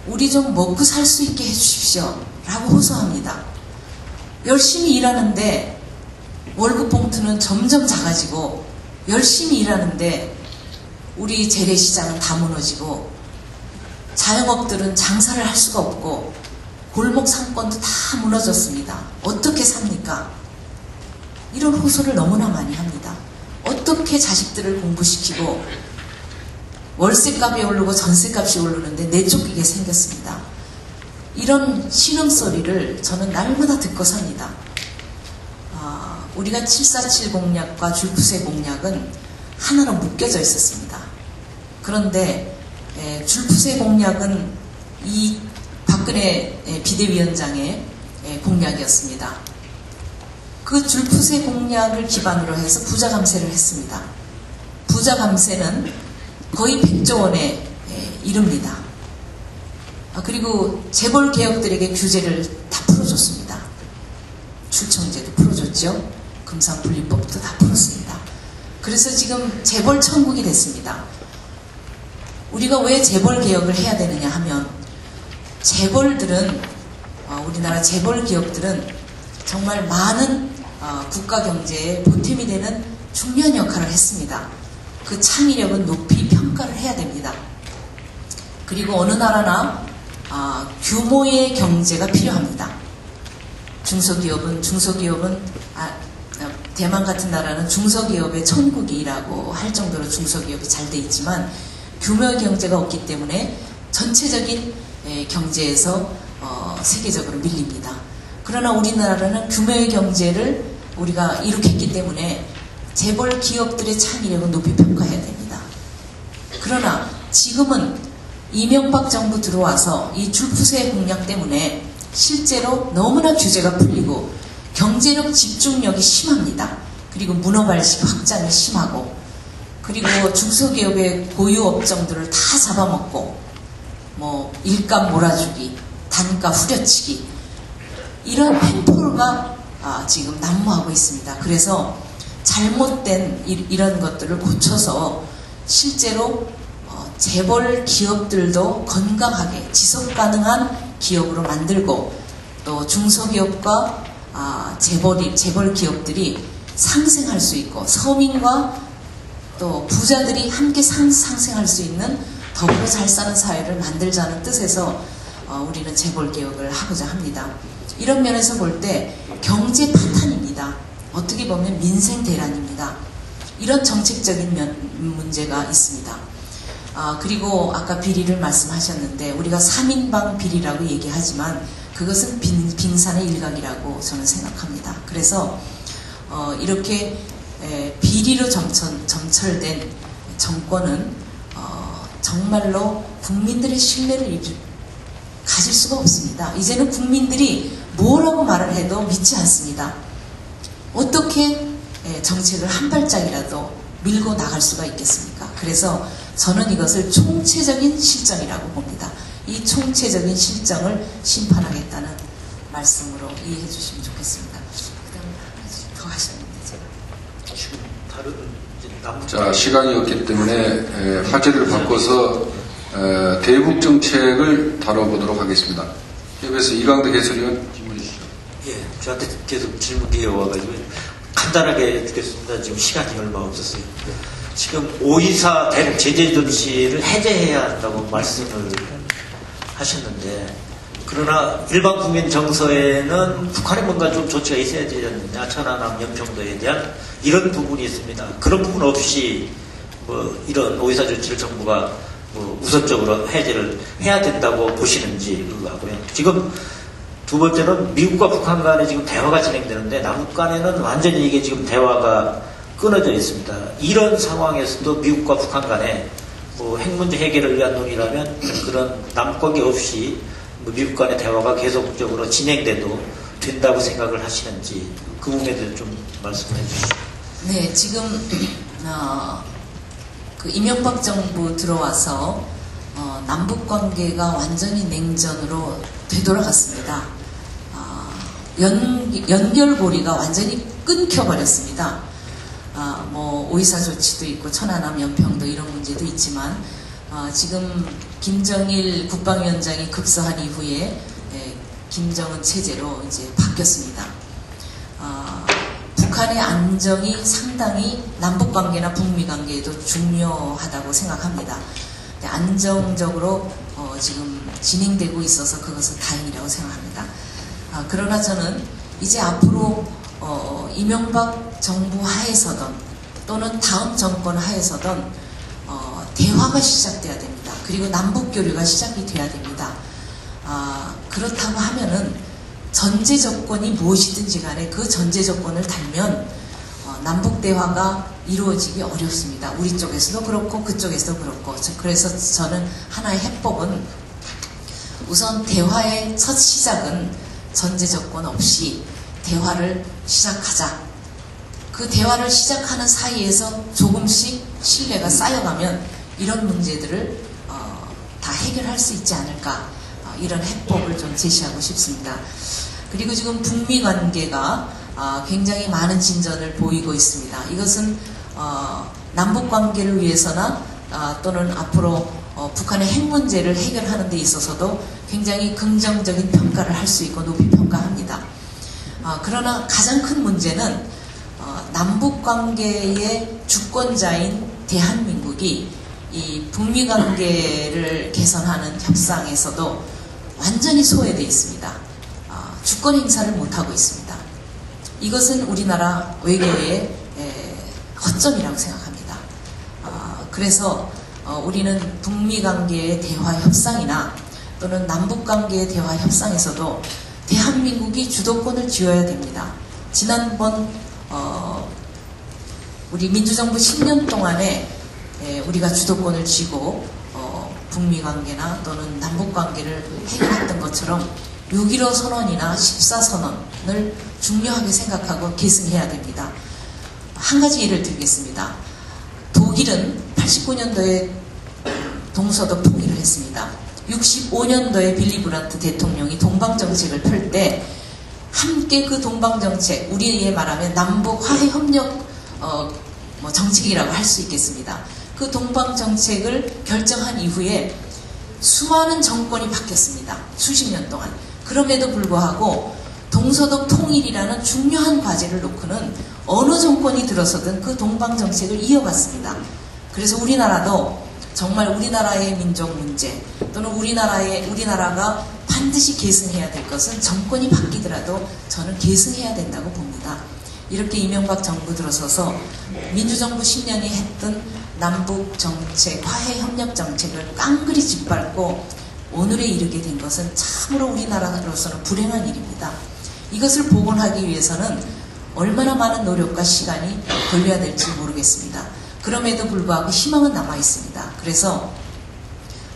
우리 좀 먹고 살 수 있게 해주십시오 라고 호소합니다. 열심히 일하는데 월급 봉투는 점점 작아지고 열심히 일하는데 우리 재래시장은 다 무너지고 자영업들은 장사를 할 수가 없고 골목 상권도 다 무너졌습니다. 어떻게 삽니까? 이런 호소를 너무나 많이 합니다. 어떻게 자식들을 공부시키고 월세값이 오르고 전세값이 오르는데 내쫓기게 생겼습니다. 이런 신음소리를 저는 날마다 듣고 삽니다. 우리가 747 공약과 줄푸세 공약은 하나로 묶여져 있었습니다. 그런데 줄푸세 공약은 이 박근혜 비대위원장의 공약이었습니다. 그 줄푸세 공약을 기반으로 해서 부자 감세를 했습니다. 부자 감세는 거의 100조 원에 이릅니다. 그리고 재벌 개혁들에게 규제를 다 풀어줬습니다. 출청제도 풀어줬죠. 금상분리법도 다 풀었습니다. 그래서 지금 재벌 천국이 됐습니다. 우리가 왜 재벌 개혁을 해야 되느냐 하면 재벌들은 우리나라 재벌 기업들은 정말 많은 국가 경제에 보탬이 되는 중요한 역할을 했습니다. 그 창의력은 높이 평가를 해야 됩니다. 그리고 어느 나라나 규모의 경제가 필요합니다. 중소기업은 대만 같은 나라는 중소기업의 천국이라고 할 정도로 중소기업이 잘 돼 있지만 규모의 경제가 없기 때문에 전체적인 경제에서 세계적으로 밀립니다. 그러나 우리나라는 규모의 경제를 우리가 이룩했기 때문에 재벌 기업들의 창의력은 높이 평가해야 됩니다. 그러나 지금은 이명박 정부 들어와서 이 줄푸세 공약 때문에 실제로 너무나 규제가 풀리고 경제력 집중력이 심합니다. 그리고 문어발식 확장이 심하고 그리고 중소기업의 고유 업종들을 다 잡아먹고 뭐 일감 몰아주기, 단가 후려치기 이런 횡포가 지금 난무하고 있습니다. 그래서 잘못된 이런 것들을 고쳐서 실제로 재벌 기업들도 건강하게 지속가능한 기업으로 만들고 또 중소기업과 재벌 기업들이 상생할 수 있고 서민과 또 부자들이 함께 상생할 수 있는 더불어 잘 사는 사회를 만들자는 뜻에서 우리는 재벌 개혁을 하고자 합니다. 이런 면에서 볼 때 경제 파탄입니다. 어떻게 보면 민생 대란입니다. 이런 정책적인 문제가 있습니다. 그리고 아까 비리를 말씀하셨는데 우리가 3인방 비리라고 얘기하지만 그것은 빙산의 일각이라고 저는 생각합니다. 그래서 이렇게 비리로 점철된 정권은 정말로 국민들의 신뢰를 가질 수가 없습니다. 이제는 국민들이 뭐라고 말을 해도 믿지 않습니다. 어떻게 정책을 한 발짝이라도 밀고 나갈 수가 있겠습니까? 그래서 저는 이것을 총체적인 실정이라고 봅니다. 이 총체적인 실정을 심판하겠다는 말씀으로 이해해 주시면 좋겠습니다. 그 다음에 더 하셨는데 제가. 지금 다른 이제 남북 자, 시간이 없기 때문에 화제를 바꿔서 대북 정책을 다뤄보도록 하겠습니다. KBS 이강덕 해설위원 질문해 주시죠. 예, 저한테 계속 질문 기회와가지고 간단하게 듣겠습니다. 지금 시간이 얼마 없었어요. 지금 5.24 대북 제재 조치를 해제해야 한다고 말씀을 하셨는데, 그러나 일반 국민 정서에는 북한에 뭔가 좀 조치가 있어야 되지 않느냐, 천안함 연평도에 대한 이런 부분이 있습니다. 그런 부분 없이 뭐 이런 5.24 조치를 정부가 뭐 우선적으로 해제를 해야 된다고 보시는지 그거 하고요. 지금 두 번째는 미국과 북한 간에 지금 대화가 진행되는데 남북 간에는 완전히 이게 지금 대화가 끊어져 있습니다. 이런 상황에서도 미국과 북한 간에 뭐 핵 문제 해결을 위한 논의라면 그런 남권기 없이 뭐 미국 간의 대화가 계속적으로 진행돼도 된다고 생각을 하시는지 그 부분에 대해서 좀 말씀해 주시죠. 네, 지금 그 이명박 정부 들어와서 남북 관계가 완전히 냉전으로 되돌아갔습니다. 연결고리가 완전히 끊겨버렸습니다. 뭐 5.24 조치도 있고 천안함 연평도 이런 문제도 있지만 지금 김정일 국방위원장이 급서한 이후에 김정은 체제로 이제 바뀌었습니다. 북한의 안정이 상당히 남북관계나 북미관계에도 중요하다고 생각합니다. 안정적으로 지금 진행되고 있어서 그것은 다행이라고 생각합니다. 그러나 저는 이제 앞으로 이명박 정부 하에서든 또는 다음 정권 하에서든 대화가 시작돼야 됩니다. 그리고 남북교류가 시작이 돼야 됩니다. 그렇다고 하면은 전제 조건이 무엇이든지 간에 그 전제 조건을 달면 남북 대화가 이루어지기 어렵습니다. 우리 쪽에서도 그렇고 그쪽에서도 그렇고. 그래서 저는 하나의 해법은 우선 대화의 첫 시작은 전제 조건 없이 대화를 시작하자. 그 대화를 시작하는 사이에서 조금씩 신뢰가 쌓여가면 이런 문제들을 다 해결할 수 있지 않을까. 이런 해법을 좀 제시하고 싶습니다. 그리고 지금 북미 관계가 굉장히 많은 진전을 보이고 있습니다. 이것은 남북 관계를 위해서나 또는 앞으로 북한의 핵 문제를 해결하는 데 있어서도 굉장히 긍정적인 평가를 할 수 있고 높이 평가합니다. 그러나 가장 큰 문제는 남북 관계의 주권자인 대한민국이 이 북미 관계를 개선하는 협상에서도 완전히 소외되어 있습니다. 주권 행사를 못하고 있습니다. 이것은 우리나라 외교의 허점이라고 생각합니다. 그래서 우리는 북미 관계의 대화 협상이나 또는 남북 관계의 대화 협상에서도 대한민국이 주도권을 쥐어야 됩니다. 지난번 우리 민주정부 10년 동안에 우리가 주도권을 쥐고 북미 관계나 또는 남북 관계를 해결했던 것처럼 6.15 선언이나 14선언을 중요하게 생각하고 계승해야 됩니다. 한 가지 예를 들겠습니다. 독일은 89년도에 동서독 통일을 했습니다. 65년도에 빌리 브란트 대통령이 동방정책을 펼 때 함께 그 동방정책, 우리에 말하면 남북 화해협력 정책이라고 할 수 있겠습니다. 그 동방정책을 결정한 이후에 수많은 정권이 바뀌었습니다. 수십 년 동안. 그럼에도 불구하고 동서독 통일이라는 중요한 과제를 놓고는 어느 정권이 들어서든 그 동방정책을 이어갔습니다. 그래서 우리나라도 정말 우리나라의 민족 문제 또는 우리나라가 반드시 계승해야 될 것은 정권이 바뀌더라도 저는 계승해야 된다고 봅니다. 이렇게 이명박 정부 들어서서 민주정부 10년이 했던 남북정책, 화해협력정책을 깡그리 짓밟고 오늘에 이르게 된 것은 참으로 우리나라로서는 불행한 일입니다. 이것을 복원하기 위해서는 얼마나 많은 노력과 시간이 걸려야 될지 모르겠습니다. 그럼에도 불구하고 희망은 남아 있습니다. 그래서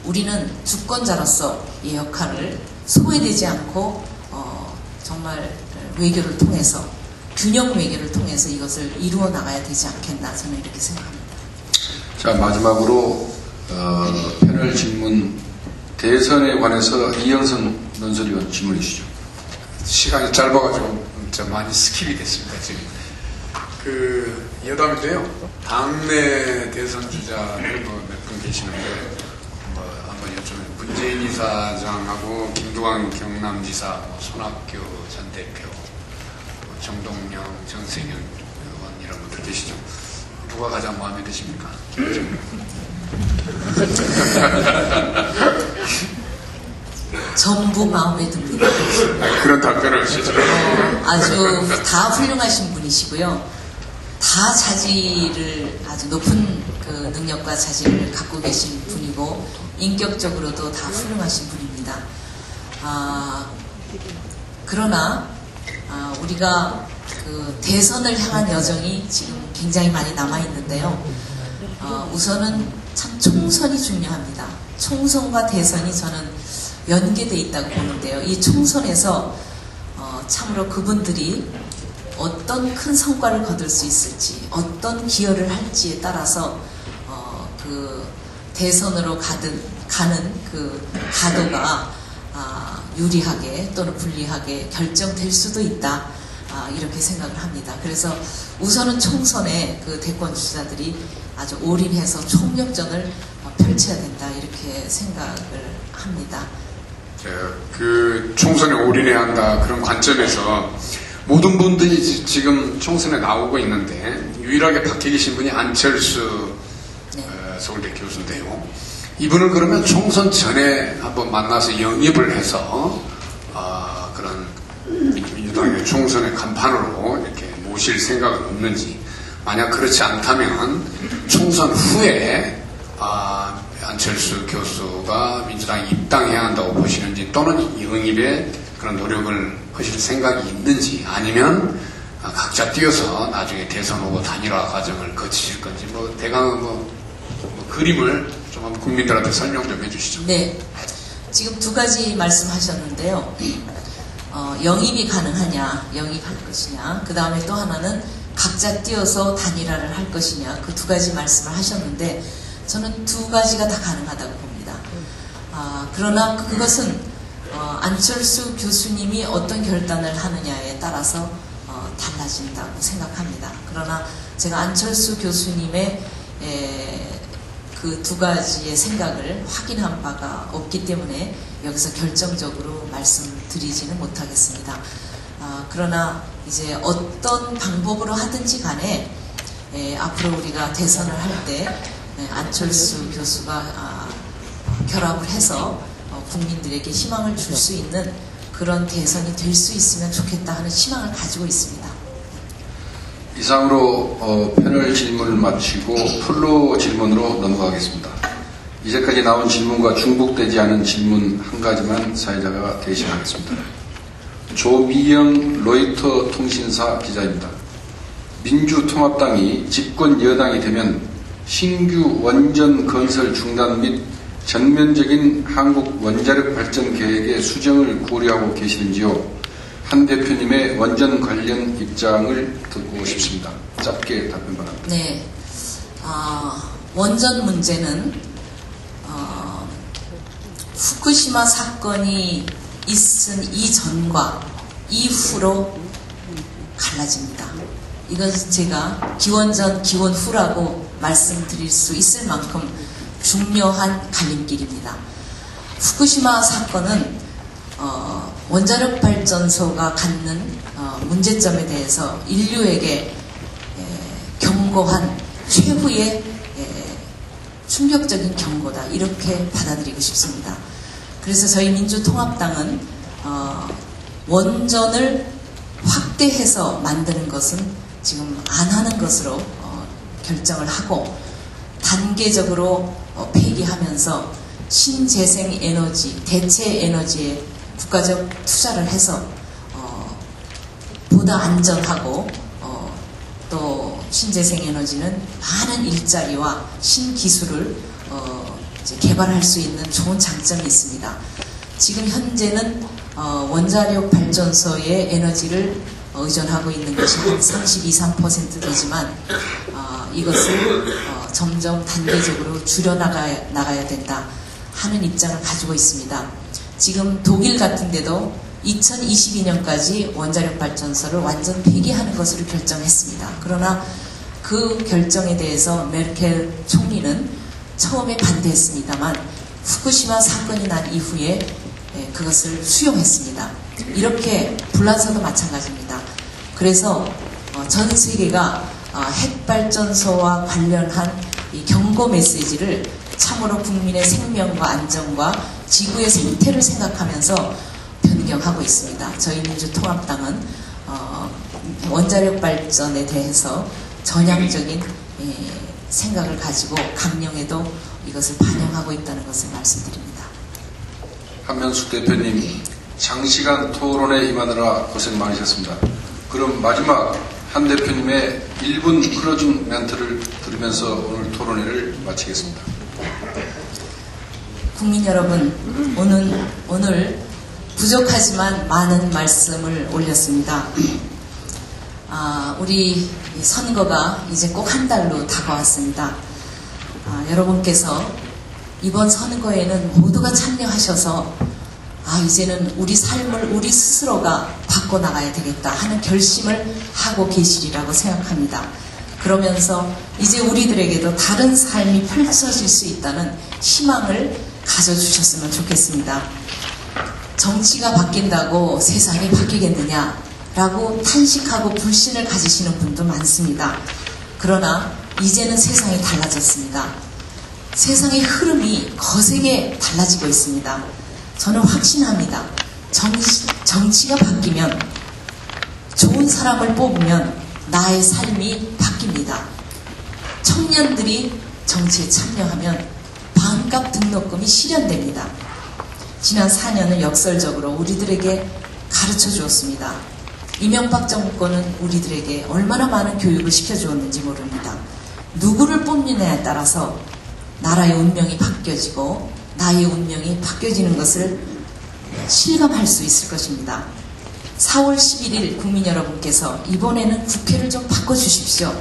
우리는 주권자로서 이 역할을 소외되지 않고 정말 외교를 통해서 균형 외교를 통해서 이것을 이루어 나가야 되지 않겠나 저는 이렇게 생각합니다. 자, 마지막으로 패널 질문 대선에 관해서 이영선 논설위원 질문해 주시죠. 시간이 짧아가지고 좀 많이 스킵이 됐습니다. 지금 그 여담인데요. 당내 대선 주자들 몇 분 계시는데 한번 여쭤보면 문재인 이사장하고 김두관 경남지사, 손학규 전 대표, 정동영, 정세균 의원 이런 분들 계시죠. 누가 가장 마음에 드십니까? 전부 마음에 듭니다. 그런 답변을 하시죠. 아주 다 훌륭하신 분이시고요. 다 자질을 아주 높은 그 능력과 자질을 갖고 계신 분이고 인격적으로도 다 훌륭하신 분입니다. 그러나 우리가 그 대선을 향한 여정이 지금 굉장히 많이 남아 있는데요. 우선은 참 총선이 중요합니다. 총선과 대선이 저는 연계되어 있다고 보는데요. 이 총선에서 참으로 그분들이 어떤 큰 성과를 거둘 수 있을지, 어떤 기여를 할지에 따라서 그 대선으로 가는 그 가도가 유리하게 또는 불리하게 결정될 수도 있다. 이렇게 생각을 합니다. 그래서 우선은 총선에 그 대권 주자들이 아주 올인해서 총력전을 펼쳐야 된다. 이렇게 생각을 합니다. 그 총선에 올인해야 한다 그런 관점에서 모든 분들이 지금 총선에 나오고 있는데 유일하게 밖에 계신 분이 안철수 서울대 교수인데요. 이분을 그러면 총선 전에 한번 만나서 영입을 해서 그런 민주당의 총선의 간판으로 이렇게 모실 생각은 없는지, 만약 그렇지 않다면 총선 후에 안철수 교수가 민주당에 입당해야 한다고 보시는지, 또는 영입에 그런 노력을 하실 생각이 있는지, 아니면 각자 뛰어서 나중에 대선 후보 단일화 과정을 거치실 건지, 대강 그림을 좀 한번 국민들한테 설명 좀 해주시죠. 네, 지금 두 가지 말씀하셨는데요. 영입이 가능하냐, 영입할 것이냐, 그 다음에 또 하나는 각자 뛰어서 단일화를 할 것이냐, 그 두 가지 말씀을 하셨는데 저는 두 가지가 다 가능하다고 봅니다. 그러나 그것은 안철수 교수님이 어떤 결단을 하느냐에 따라서 달라진다고 생각합니다. 그러나 제가 안철수 교수님의 그 두 가지의 생각을 확인한 바가 없기 때문에 여기서 결정적으로 말씀드리지는 못하겠습니다. 그러나 이제 어떤 방법으로 하든지 간에 앞으로 우리가 대선을 할 때 안철수 교수가 결합을 해서 국민들에게 희망을 줄 수 있는 그런 대선이 될 수 있으면 좋겠다 하는 희망을 가지고 있습니다. 이상으로 패널 질문을 마치고 플로 질문으로 넘어가겠습니다. 이제까지 나온 질문과 중복되지 않은 질문 한 가지만 사회자가 대신하겠습니다. 조미영 로이터 통신사 기자입니다. 민주통합당이 집권 여당이 되면 신규 원전 건설 중단 및 전면적인 한국 원자력 발전 계획의 수정을 고려하고 계시는지요? 한 대표님의 원전 관련 입장을 듣고 싶습니다. 짧게 답변 바랍니다. 네, 원전 문제는 후쿠시마 사건이 있은 이전과 이후로 갈라집니다. 이것은 제가 기원전, 기원후라고 말씀드릴 수 있을 만큼 중요한 갈림길입니다. 후쿠시마 사건은 원자력 발전소가 갖는 문제점에 대해서 인류에게 경고한 최후의 충격적인 경고다, 이렇게 받아들이고 싶습니다. 그래서 저희 민주통합당은 원전을 확대해서 만드는 것은 지금 안 하는 것으로 결정을 하고, 단계적으로 폐기하면서 신재생 에너지, 대체 에너지에 국가적 투자를 해서 보다 안전하고 또 신재생 에너지는 많은 일자리와 신기술을 이제 개발할 수 있는 좋은 장점이 있습니다. 지금 현재는 원자력 발전소의 에너지를 의존하고 있는 것이 한 32~33% 되지만 이것을 점점 단계적으로 줄여나가야 된다 하는 입장을 가지고 있습니다. 지금 독일 같은 데도 2022년까지 원자력 발전소를 완전 폐기하는 것으로 결정했습니다. 그러나 그 결정에 대해서 메르켈 총리는 처음에 반대했습니다만 후쿠시마 사건이 난 이후에 그것을 수용했습니다. 이렇게 불란서도 마찬가지입니다. 그래서 전 세계가 핵발전소와 관련한 이 경고 메시지를 참으로 국민의 생명과 안전과 지구의 생태를 생각하면서 변경하고 있습니다. 저희 민주통합당은 원자력 발전에 대해서 전향적인 생각을 가지고 강령에도 이것을 반영하고 있다는 것을 말씀드립니다. 한명숙 대표님, 장시간 토론에 임하느라 고생 많으셨습니다. 그럼 마지막 한 대표님의 1분 클로징 멘트를 들으면서 오늘 토론회를 마치겠습니다. 국민 여러분, 오늘 부족하지만 많은 말씀을 올렸습니다. 우리 선거가 이제 꼭 한 달로 다가왔습니다. 여러분께서 이번 선거에는 모두가 참여하셔서 이제는 우리 삶을 우리 스스로가 바꿔나가야 되겠다 하는 결심을 하고 계시리라고 생각합니다. 그러면서 이제 우리들에게도 다른 삶이 펼쳐질 수 있다는 희망을 가져주셨으면 좋겠습니다. 정치가 바뀐다고 세상이 바뀌겠느냐 라고 탄식하고 불신을 가지시는 분도 많습니다. 그러나 이제는 세상이 달라졌습니다. 세상의 흐름이 거세게 달라지고 있습니다. 저는 확신합니다. 정치가 바뀌면, 좋은 사람을 뽑으면 나의 삶이 바뀝니다. 청년들이 정치에 참여하면 반값 등록금이 실현됩니다. 지난 4년은 역설적으로 우리들에게 가르쳐 주었습니다. 이명박 정권은 우리들에게 얼마나 많은 교육을 시켜주었는지 모릅니다. 누구를 뽑느냐에 따라서 나라의 운명이 바뀌어지고 나의 운명이 바뀌어지는 것을 실감할 수 있을 것입니다. 4월 11일 국민 여러분께서 이번에는 국회를 좀 바꿔주십시오.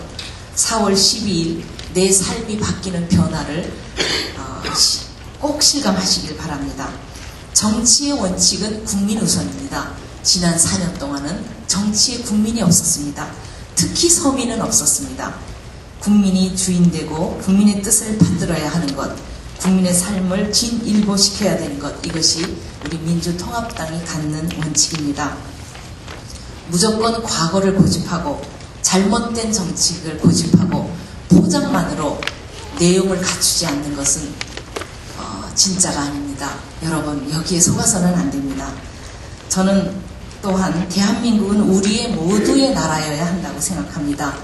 4월 12일 내 삶이 바뀌는 변화를 꼭 실감하시길 바랍니다. 정치의 원칙은 국민 우선입니다. 지난 4년 동안은 정치에 국민이 없었습니다. 특히 서민은 없었습니다. 국민이 주인되고 국민의 뜻을 받들어야 하는 것, 국민의 삶을 진일보시켜야 되는 것, 이것이 우리 민주통합당이 갖는 원칙입니다. 무조건 과거를 고집하고 잘못된 정책을 고집하고 포장만으로 내용을 갖추지 않는 것은 진짜가 아닙니다. 여러분, 여기에 속아서는 안 됩니다. 저는 또한 대한민국은 우리의 모두의 나라여야 한다고 생각합니다.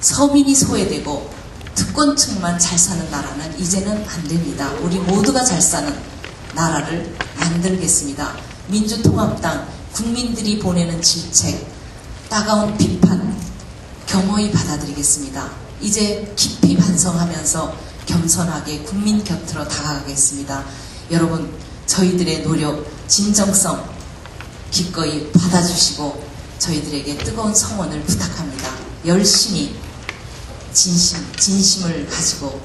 서민이 소외되고 특권층만 잘 사는 나라는 이제는 안 됩니다. 우리 모두가 잘 사는 나라를 만들겠습니다. 민주통합당, 국민들이 보내는 질책, 따가운 비판 겸허히 받아들이겠습니다. 이제 깊이 반성하면서 겸손하게 국민 곁으로 다가가겠습니다. 여러분, 저희들의 노력, 진정성 기꺼이 받아주시고 저희들에게 뜨거운 성원을 부탁합니다. 열심히 진심을 가지고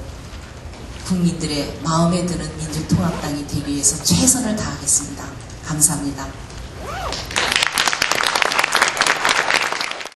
국민들의 마음에 드는 민주통합당이 되기 위해서 최선을 다하겠습니다. 감사합니다.